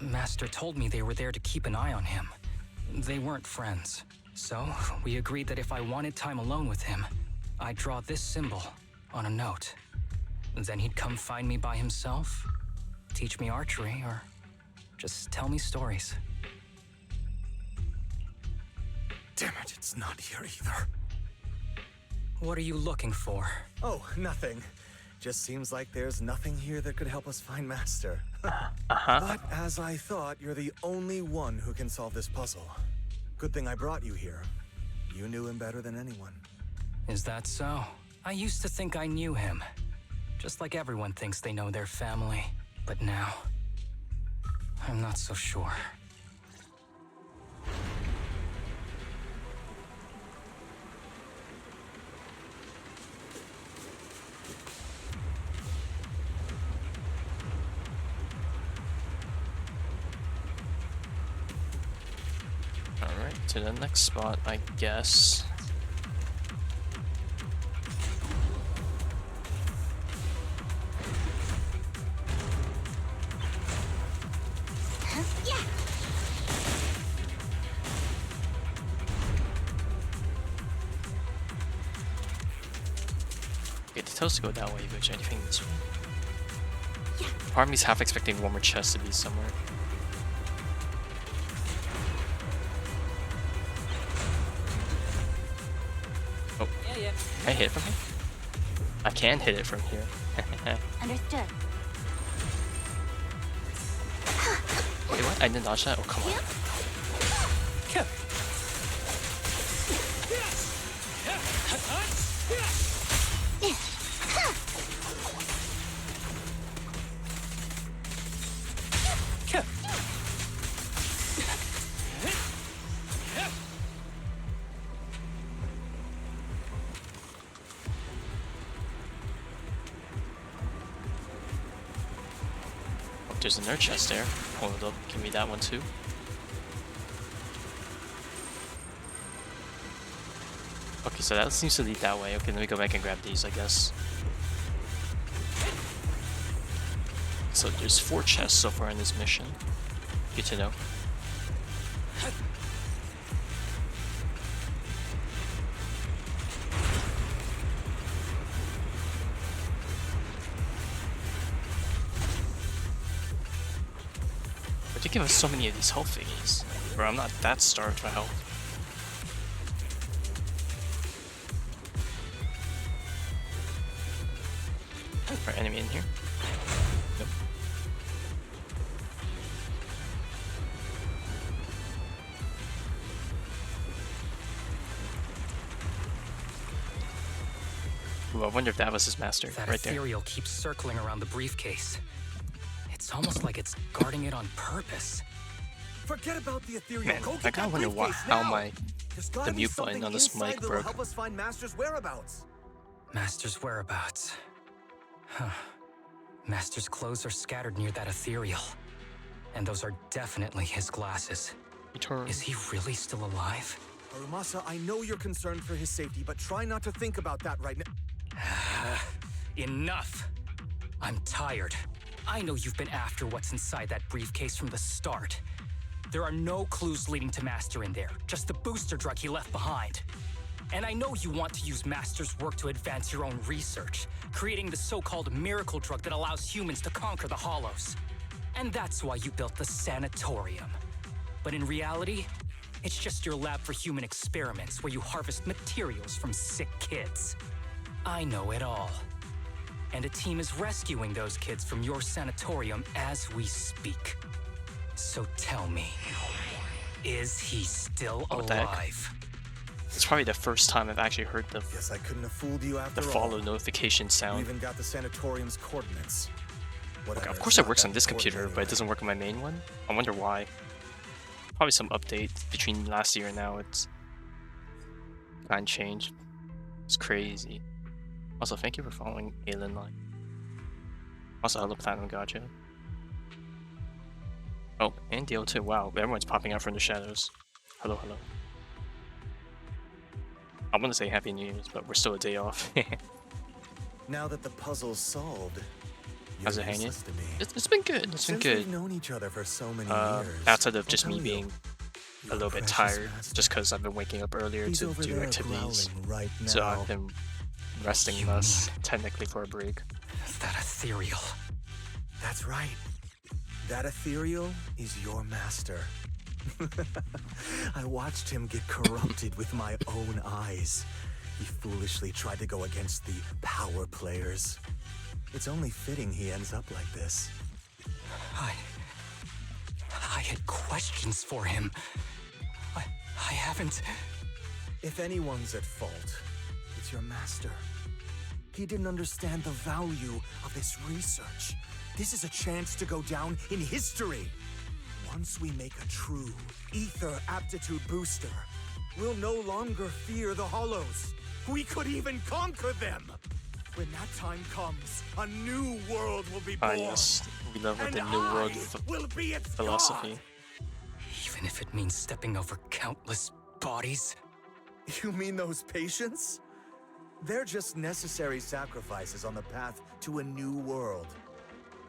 Master told me they were there to keep an eye on him. They weren't friends. So, we agreed that if I wanted time alone with him, I'd draw this symbol on a note. Then he'd come find me by himself, teach me archery, or just tell me stories. Damn it, it's not here either. What are you looking for? Oh, nothing. Just seems like there's nothing here that could help us find Master. But as I thought, you're the only one who can solve this puzzle. Good thing I brought you here. You knew him better than anyone. Is that so? I used to think I knew him. Just like everyone thinks they know their family. But now, I'm not so sure. alright, to the next spot, I guess. Okay, the toes to go that way, but anything this way. Part of me's half expecting warmer chest to be somewhere. Oh, Yeah. can I hit it from here? I can hit it from here. Understood. Wait, what? I didn't dodge that? Oh, come on. There's a nerd chest there. Hold up, give me that one too. Okay, so that seems to lead that way. Okay, let me go back and grab these, I guess. So there's 4 chests so far in this mission. Good to know. But you give us so many of these health thingies. Bro, I'm not that starved for health. Our enemy in here? Nope. Ooh, I wonder if that was his master That right there. ethereal keeps circling around the briefcase. It's almost like it's guarding it on purpose. Forget about the ethereal. Man, Go I get gotta that wonder why, briefcase how now. my There's gotta the be mute something button on this inside mic that'll broke. help us find Master's whereabouts. Master's whereabouts. Huh. Master's clothes are scattered near that ethereal. And those are definitely his glasses. Is he really still alive? Harumasa, I know you're concerned for his safety, but try not to think about that right now. Enough! I'm tired. I know you've been after what's inside that briefcase from the start. There are no clues leading to Master in there, just the booster drug he left behind. And I know you want to use Master's work to advance your own research, creating the so-called miracle drug that allows humans to conquer the Hollows. And that's why you built the sanatorium. But in reality, it's just your lab for human experiments where you harvest materials from sick kids. I know it all. And a team is rescuing those kids from your sanatorium as we speak. So tell me, is he still alive? It's probably the first time I've actually heard the Guess I couldn't have fooled you after the all. follow notification We sound. even got the sanatorium's coordinates. Okay, Whatever, of it's course it not works that on this important computer, but it doesn't work on my main one. I wonder why. Probably some update between last year and now. It's kind of changed. It's crazy. Also, thank you for following Alien Line. Also, hello Platinum Gotcha. Oh, and Deal too. Wow, everyone's popping out from the shadows. Hello, hello. I want to say Happy New Year's, but we're still a day off. Now that the puzzle's solved, How's you're it hanging? useless to me. It's been good. It's been Since good. we've known each other for so many years. Outside of I'll just me tell you, being a your little bit precious tired, master. just because I've been waking up earlier He's to over do there activities. growling right So now. I've been resting thus technically for a break. That ethereal. That's right. That ethereal is your master. I watched him get corrupted with my own eyes. He foolishly tried to go against the power players. It's only fitting he ends up like this. I had questions for him. I haven't... If anyone's at fault, it's your master. He didn't understand the value of this research. This is a chance to go down in history. Once we make a true ether aptitude booster, we'll no longer fear the Hollows. We could even conquer them. When that time comes, a new world will be born. Ah yes, we love with the And new I world will be its philosophy. Even if it means stepping over countless bodies? You mean those patients? They're just necessary sacrifices on the path to a new world.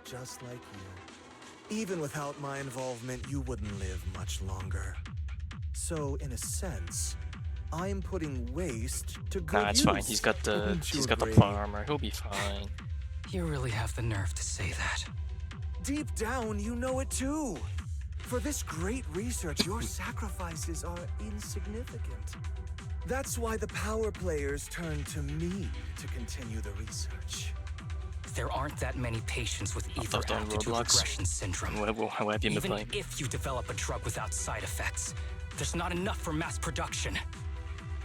Just like you. Even without my involvement, you wouldn't live much longer. So, in a sense, I'm putting waste to good Nah, it's use. fine. He's got the Wouldn't you he's got the agree? plot armor. He'll be fine. You really have the nerve to say that. Deep down, you know it too. For this great research, your sacrifices are insignificant. That's why the power players turn to me to continue the research. There aren't that many patients with ether thought on aptitude Roblox. regression syndrome. How have you been Even playing? if you develop a drug without side effects, there's not enough for mass production.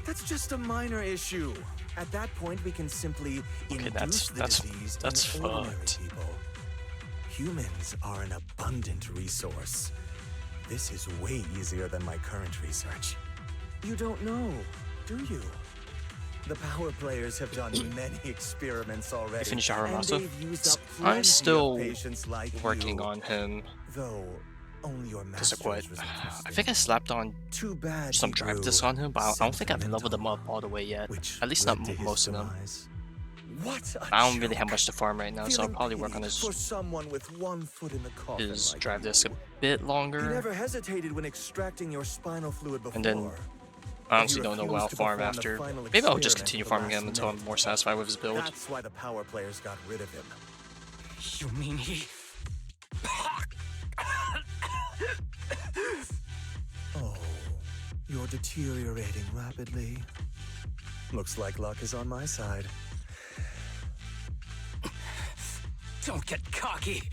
That's just a minor issue. At that point, we can simply induce the disease that's in ordinary fucked. people. Humans are an abundant resource. This is way easier than my current research. You don't know, do you? The power players have done many experiments already. You finished and Harumasa? they've used up I'm plenty of still patients like working you. on him. Though, Only your Because master like what? is resistant. I think I slapped on Too bad some he drive grew discs on him, but I don't think I've leveled sentimental, them up all the way yet. which At least not led to his most of them. demise. What a I don't really have joke. much to farm right now, so I'll Feeling probably work on pity his for someone with one foot in the coffin like drive you. disc a bit He longer. never hesitated when extracting your spinal fluid before. And then I honestly don't know what I'll farm after. Maybe I'll just continue farming him until I'm more satisfied with his build. That's why the power players got rid of him. You mean he... Oh, you're deteriorating rapidly. Looks like luck is on my side. Don't get cocky.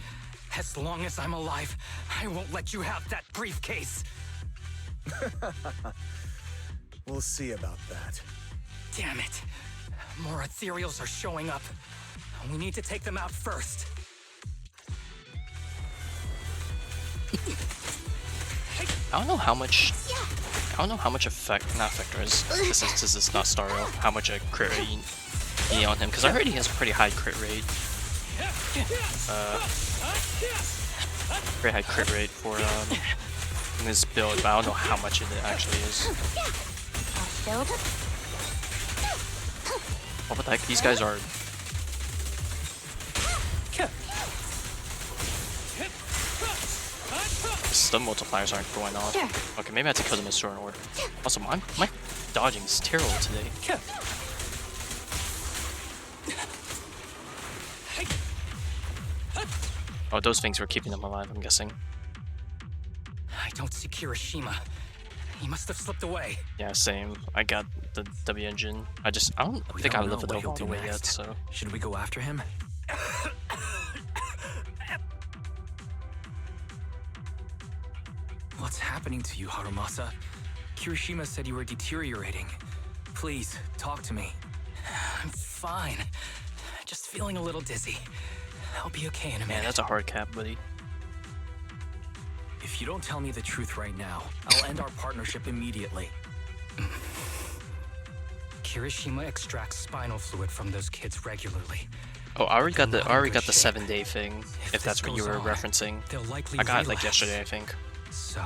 As long as I'm alive, I won't let you have that briefcase. We'll see about that. Damn it. More ethereals are showing up. We need to take them out first. I don't know how much. I don't know how much effect, not effect is. This is not Starro. How much a crit rate he on him? Because I heard he has a pretty high crit rate. Very high crit rate for in this build, but I don't know how much it actually is. Oh, what the heck? These guys are. Stun multipliers aren't going off. Okay, maybe I have to kill them in certain order. Also, my dodging is terrible today. Oh, those things were keeping them alive, I'm guessing. I don't see Kirishima. He must have slipped away. Yeah, same. I got the W engine. I don't think I leveled it all the way yet, so. Should we go after him? What's happening to you, Harumasa? Kirishima said you were deteriorating. Please, talk to me. I'm fine. Just feeling a little dizzy. I'll be okay in a minute. Man, that's a hard cap, buddy. If you don't tell me the truth right now, I'll end our partnership immediately. Kirishima extracts spinal fluid from those kids regularly. Oh, I already got the 7-day thing. If that's what you were referencing. They'll likely I got it like relapse. yesterday, I think. So,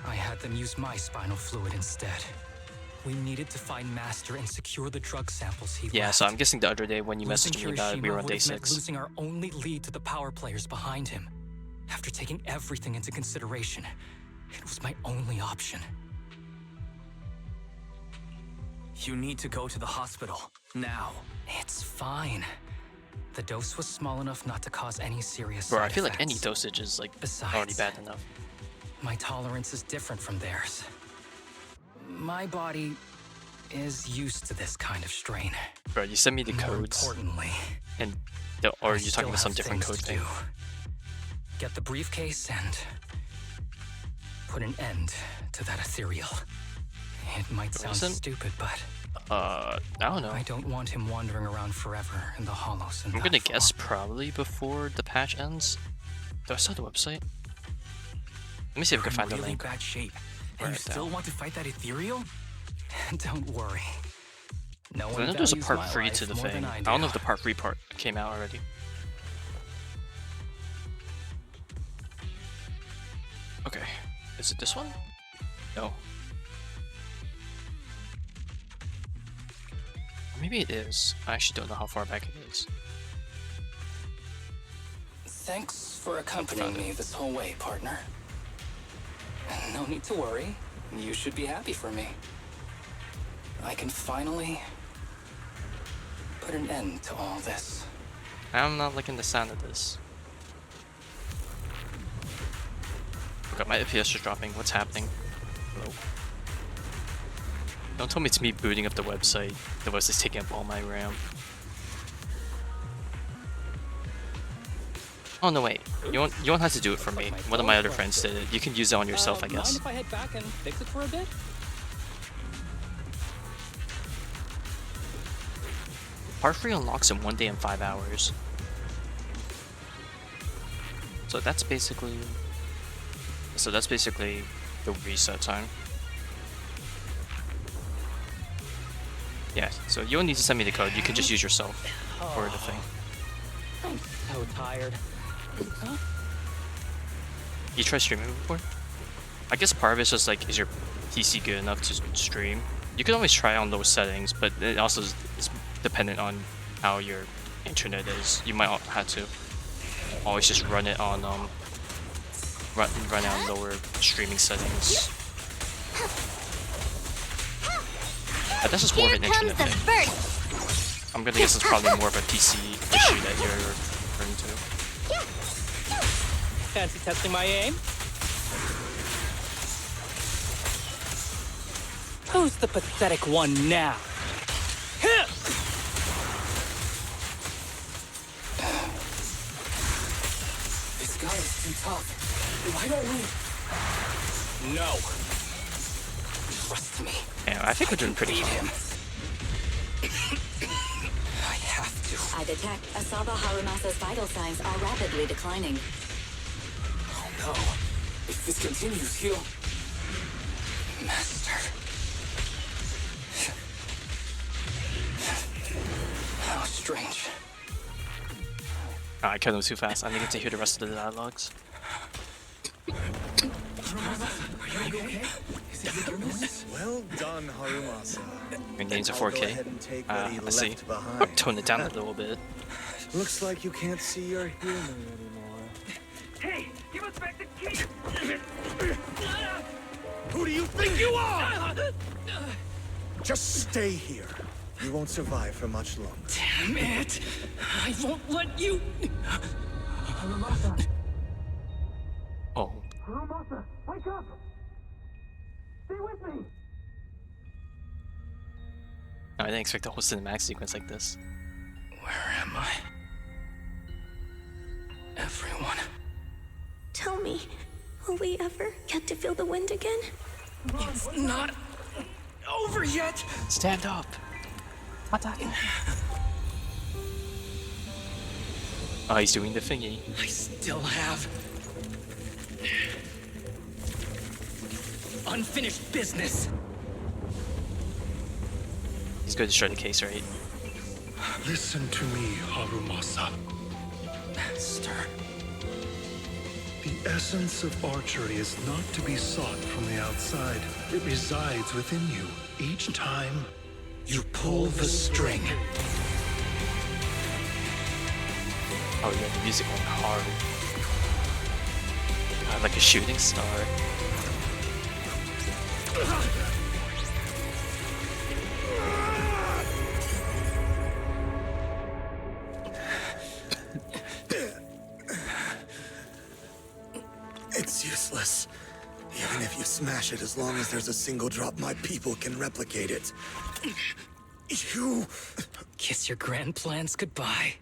I had them use my spinal fluid instead. We needed to find Master and secure the drug samples he Yeah, left. so I'm guessing the other day when you Losing messaged me about it, we were on Kirishima day would have meant 6. losing our only lead to the power players behind him. After taking everything into consideration, it was my only option. You need to go to the hospital. Now. It's fine. The dose was small enough not to cause any serious Bro, I side feel like any effects. dosage is like Besides, already bad enough. My tolerance is different from theirs. My body is used to this kind of strain. Bro, you sent me the More codes. importantly, And or are I you talking still about some have different things code to thing? do. Get the briefcase and put an end to that ethereal. It might sound Listen. stupid, but I don't know. I don't want him wandering around forever in the hollows. I'm gonna guess probably before the patch ends. Do I still have the website? Let me see if I can find the really link. bad shape. And Right you still now. want to fight that ethereal? Don't worry. No I one know there's a values part my 3 life to the more thing. than I do. don't know if the part 3 part came out already. Okay. Is it this one? No. Maybe it is. I actually don't know how far back it is. Thanks for accompanying me this whole way, partner. No need to worry. You should be happy for me. I can finally put an end to all this. I'm not liking the sound of this. Okay, my FPS is dropping. What's happening? Hello? Don't tell me it's me booting up the website. The website's taking up all my RAM. Oh no, wait. You won't have to do it for me. One of my other friends did it. You can use it on yourself, I guess. Mind if I head back and fix it for a bit? Part 3 unlocks in 1 day and 5 hours. So that's basically the reset time. Yeah, so you don't need to send me the code, you can just use yourself for the thing. I'm so tired. Huh? You tried streaming before? I guess part of it's just like, is your PC good enough to stream? You can always try on those settings, but it also is dependent on how your internet is. You might have to always just run it on run it on lower streaming settings. But that's just more of an internet thing. I'm gonna guess it's probably more of a PC issue that you're referring to. Fancy testing my aim? Who's the pathetic one now? This guy is too tough. Why don't we? No. Trust me. Yeah, I think we're doing pretty well. I have to. I detect Asaba Harumasa's vital signs are rapidly declining. Oh no. If this continues, he'll... Master. How strange. I killed him too fast. I needed to hear the rest of the dialogues. Well done, Harumasa. My games are 4K. Let's see. I'll tone it down a little bit. Looks like you can't see your humor anymore. Hey, give us back the key! Who do you think you are? Just stay here. You won't survive for much longer. Damn it! I won't let you. Harumasa! Oh. Harumasa, wake up! Stay with me! I didn't expect a whole cinematic sequence like this. Where am I? Everyone. Tell me, will we ever get to feel the wind again? It's not over yet. Stand up. Oh, he's doing the thingy. I still have unfinished business. He's going to destroy the case, right? Listen to me, Harumasa. Master. The essence of archery is not to be sought from the outside. It resides within you. Each time you pull the string. Oh yeah, the music went hard. Like a shooting star. It's useless. Even if you smash it, as long as there's a single drop, my people can replicate it. You... Kiss your grand plans goodbye.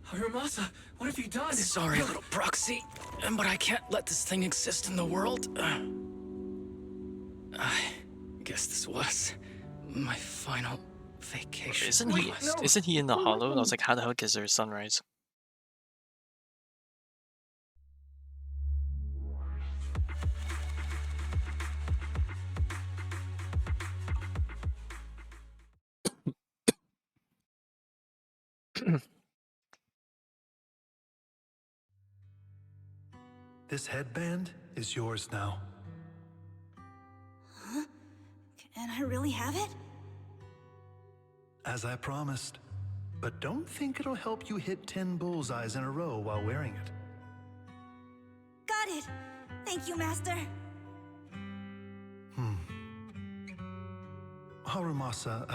Harumasa, what have you done? Sorry, little proxy, but I can't let this thing exist in the world. I guess this was my final vacation. Isn't he in the hollow? I was like, how the heck is there a sunrise? This headband is yours now. Huh? Can I really have it? As I promised. But don't think it'll help you hit 10 bullseyes in a row while wearing it. Got it! Thank you, Master. Harumasa,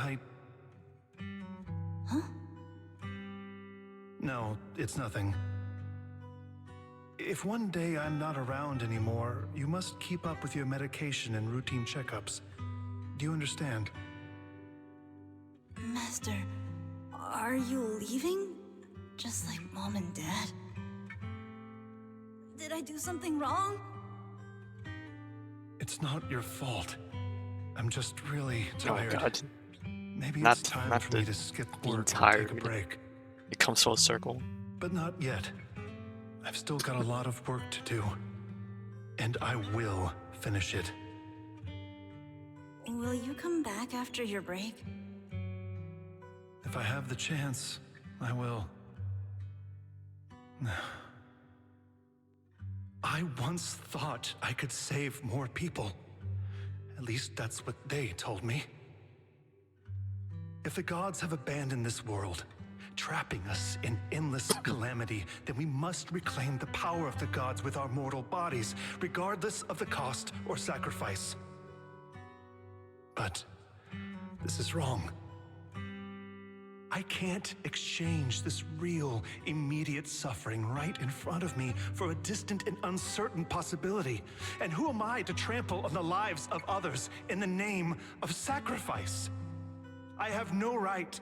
Huh? No, it's nothing. If one day I'm not around anymore, you must keep up with your medication and routine checkups. Do you understand? Master, are you leaving? Just like Mom and Dad? Did I do something wrong? It's not your fault. I'm just really tired. Oh god. Maybe Not- it's time not for me the to skip being work and tired. take a break. It comes full circle. But not yet. I've still got a lot of work to do. And I will finish it. Will you come back after your break? If I have the chance, I will. I once thought I could save more people. At least that's what they told me. If the gods have abandoned this world, trapping us in endless calamity, then we must reclaim the power of the gods with our mortal bodies, regardless of the cost or sacrifice. But this is wrong. I can't exchange this real, immediate suffering right in front of me for a distant and uncertain possibility. And who am I to trample on the lives of others in the name of sacrifice? I have no right.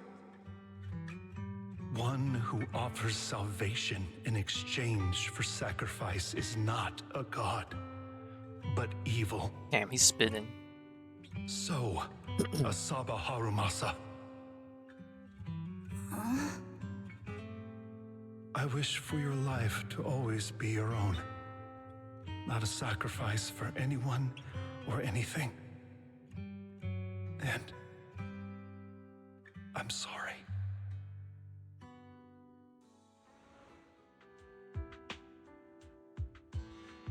One who offers salvation in exchange for sacrifice is not a god, but evil. Damn, he's spitting. So, Asaba Harumasa. I wish for your life to always be your own. Not a sacrifice for anyone or anything. And I'm sorry.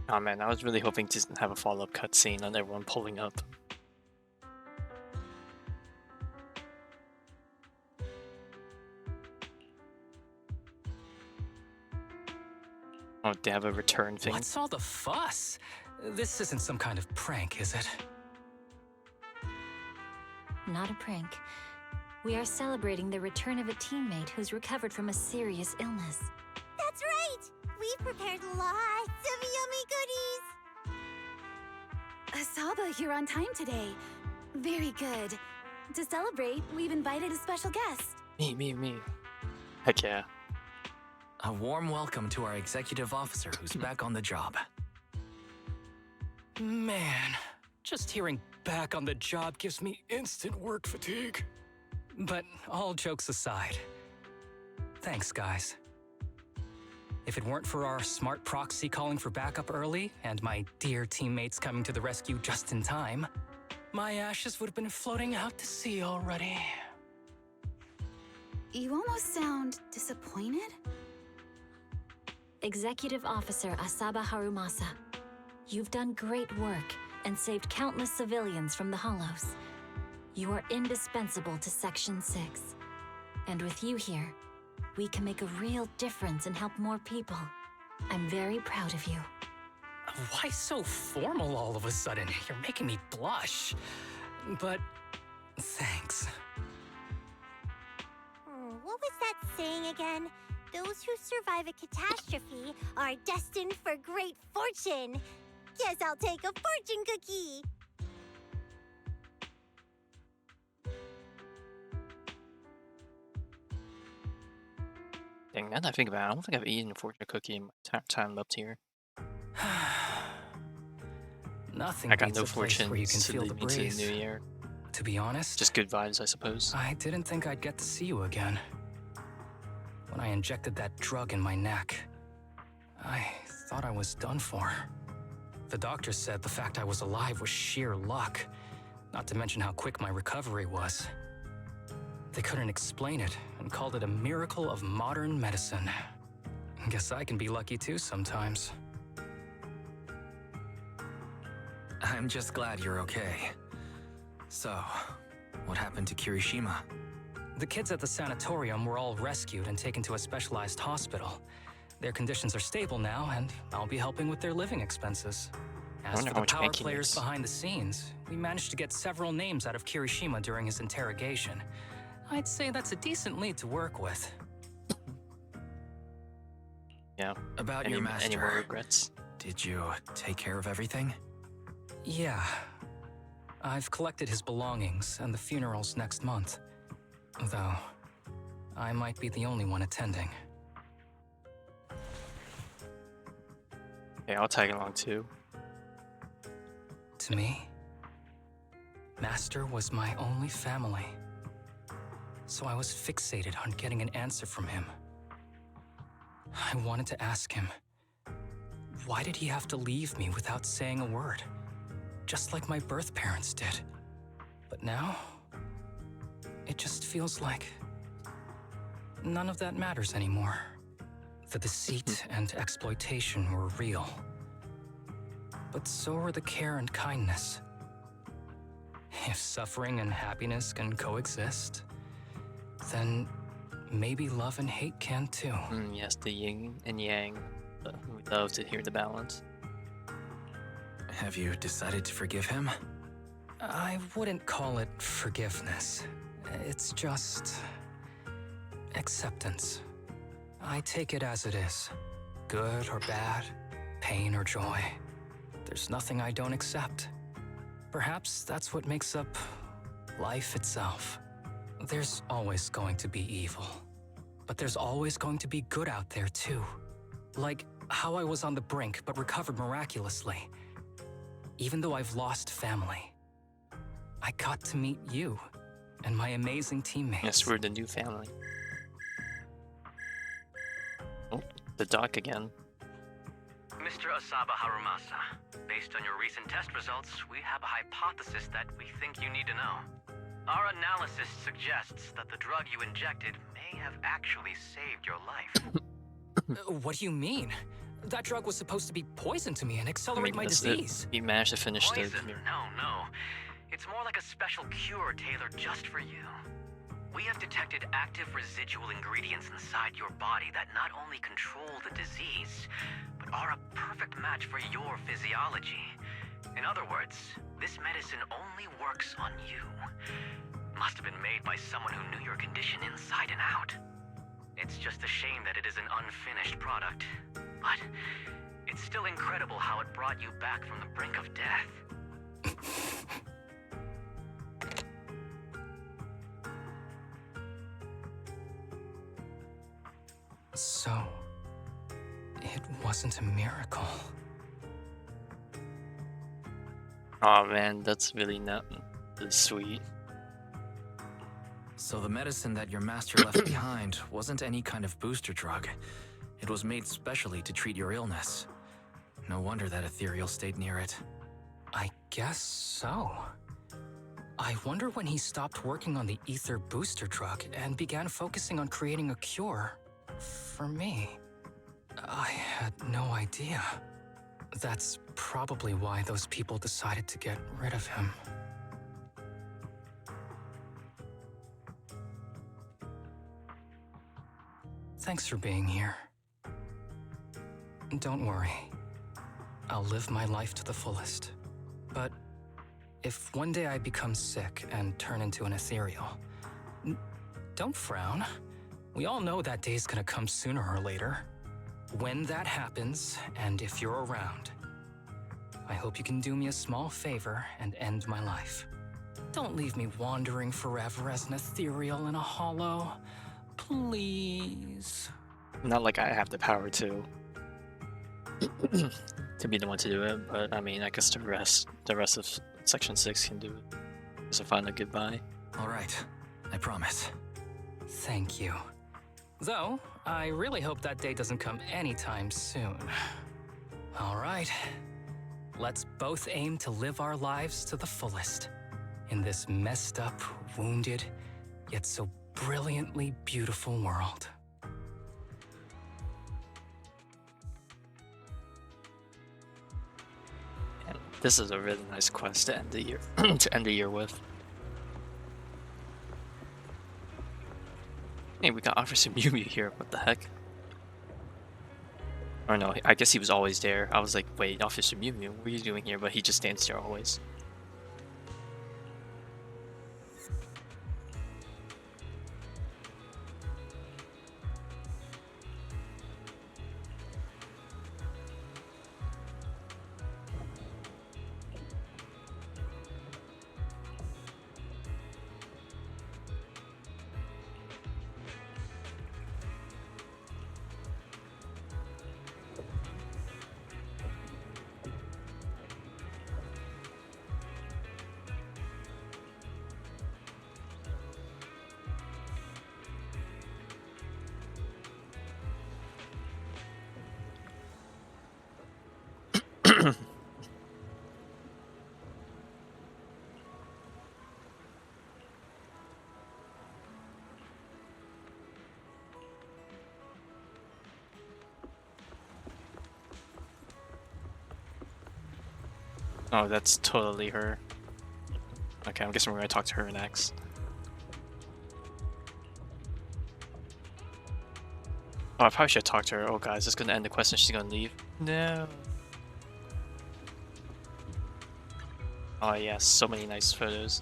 Oh man, I was really hoping to have a follow-up cutscene on everyone pulling up. Oh, they have a return thing. What's all the fuss? This isn't some kind of prank, is it? Not a prank. We are celebrating the return of a teammate who's recovered from a serious illness. That's right! We've prepared lots of yummy goodies! Asaba, you're on time today. Very good. To celebrate, we've invited a special guest. Me. Heck yeah. A warm welcome to our executive officer who's back on the job. Man, just hearing back on the job gives me instant work fatigue. But all jokes aside, thanks, guys. If it weren't for our smart proxy calling for backup early and my dear teammates coming to the rescue just in time, my ashes would have been floating out to sea already. You almost sound disappointed? Executive Officer Asaba Harumasa, you've done great work and saved countless civilians from the Hollows. You are indispensable to Section 6. And with you here, we can make a real difference and help more people. I'm very proud of you. Why so formal all of a sudden? You're making me blush. But thanks. What was that saying again? Those who survive a catastrophe are destined for great fortune. Guess I'll take a fortune cookie. Dang, now that I think about it, I don't think I've eaten a fortune cookie in my time up here. Nothing I got beats no a place fortune where you can to feel the lead me to breeze. the new year. To be honest, Just good vibes, I suppose. I didn't think I'd get to see you again. When I injected that drug in my neck, I thought I was done for. The doctor said the fact I was alive was sheer luck, not to mention how quick my recovery was. They couldn't explain it and called it a miracle of modern medicine. Guess I can be lucky too sometimes. I'm just glad you're okay. So, what happened to Kirishima? The kids at the sanatorium were all rescued and taken to a specialized hospital. Their conditions are stable now, and I'll be helping with their living expenses. As wonder for how the much power bank he players makes. behind the scenes, we managed to get several names out of Kirishima during his interrogation. I'd say that's a decent lead to work with. Yeah. About Any your master. more regrets? Did you take care of everything? Yeah. I've collected his belongings, and the funeral's next month. Though, I might be the only one attending. Yeah, I'll tag along too. To me, Master was my only family. So I was fixated on getting an answer from him. I wanted to ask him, why did he have to leave me without saying a word? Just like my birth parents did. But now, it just feels like none of that matters anymore. The deceit and exploitation were real, but so are the care and kindness. If suffering and happiness can coexist, then maybe love and hate can too. Yes, the yin and yang. We love to hear the balance. Have you decided to forgive him? I wouldn't call it forgiveness. It's just acceptance. I take it as it is. Good or bad, pain or joy. There's nothing I don't accept. Perhaps that's what makes up life itself. There's always going to be evil. But there's always going to be good out there too. Like how I was on the brink but recovered miraculously. Even though I've lost family, I got to meet you and my amazing teammates. Yes, we're the new family. Oh, the doc again. Mr. Asaba Harumasa, based on your recent test results, we have a hypothesis that we think you need to know. Our analysis suggests that the drug you injected may have actually saved your life. What do you mean? That drug was supposed to be poison to me and accelerate my disease. You managed to finish Poison? No. It's more like a special cure tailored just for you. We have detected active residual ingredients inside your body that not only control the disease, but are a perfect match for your physiology. In other words, this medicine only works on you. Must have been made by someone who knew your condition inside and out. It's just a shame that it is an unfinished product. But it's still incredible how it brought you back from the brink of death. So, it wasn't a miracle. Oh man, that's really not really sweet. So the medicine that your master left behind wasn't any kind of booster drug. It was made specially to treat your illness. No wonder that ethereal stayed near it. I guess so. I wonder when he stopped working on the ether booster drug and began focusing on creating a cure for me. I had no idea. That's probably why those people decided to get rid of him. Thanks for being here. Don't worry. I'll live my life to the fullest. But if one day I become sick and turn into an ethereal, don't frown. We all know that day's gonna come sooner or later. When that happens, and if you're around, I hope you can do me a small favor and end my life. Don't leave me wandering forever as an ethereal in a hollow. Please. Not like I have the power to be the one to do it, but I mean, I guess the rest of Section 6 can do it. Just a final goodbye. All right, I promise. Thank you. Though, I really hope that day doesn't come anytime soon. All right. Let's both aim to live our lives to the fullest in this messed up, wounded, yet so brilliantly beautiful world. And this is a really nice quest to end the year to end the year with. Hey, we got Officer Mew Mew here. What the heck? Or no, I guess he was always there. I was like, wait, Officer Mew Mew, what are you doing here? But he just stands there always. Oh, that's totally her. Okay, I'm guessing we're gonna talk to her next. Oh, I probably should talk to her. Oh, guys, it's gonna end the quest and she's gonna leave. No. Oh, yes, so many nice photos.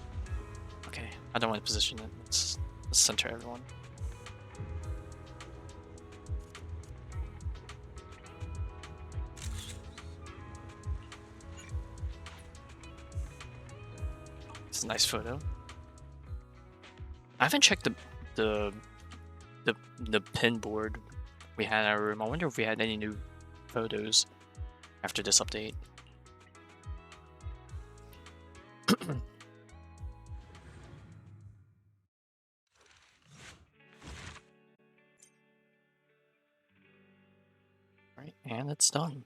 Okay, I don't want to position it. Let's center everyone. It's a nice photo. I haven't checked the the pin board we had in our room. I wonder if we had any new photos after this update. Right, and it's done.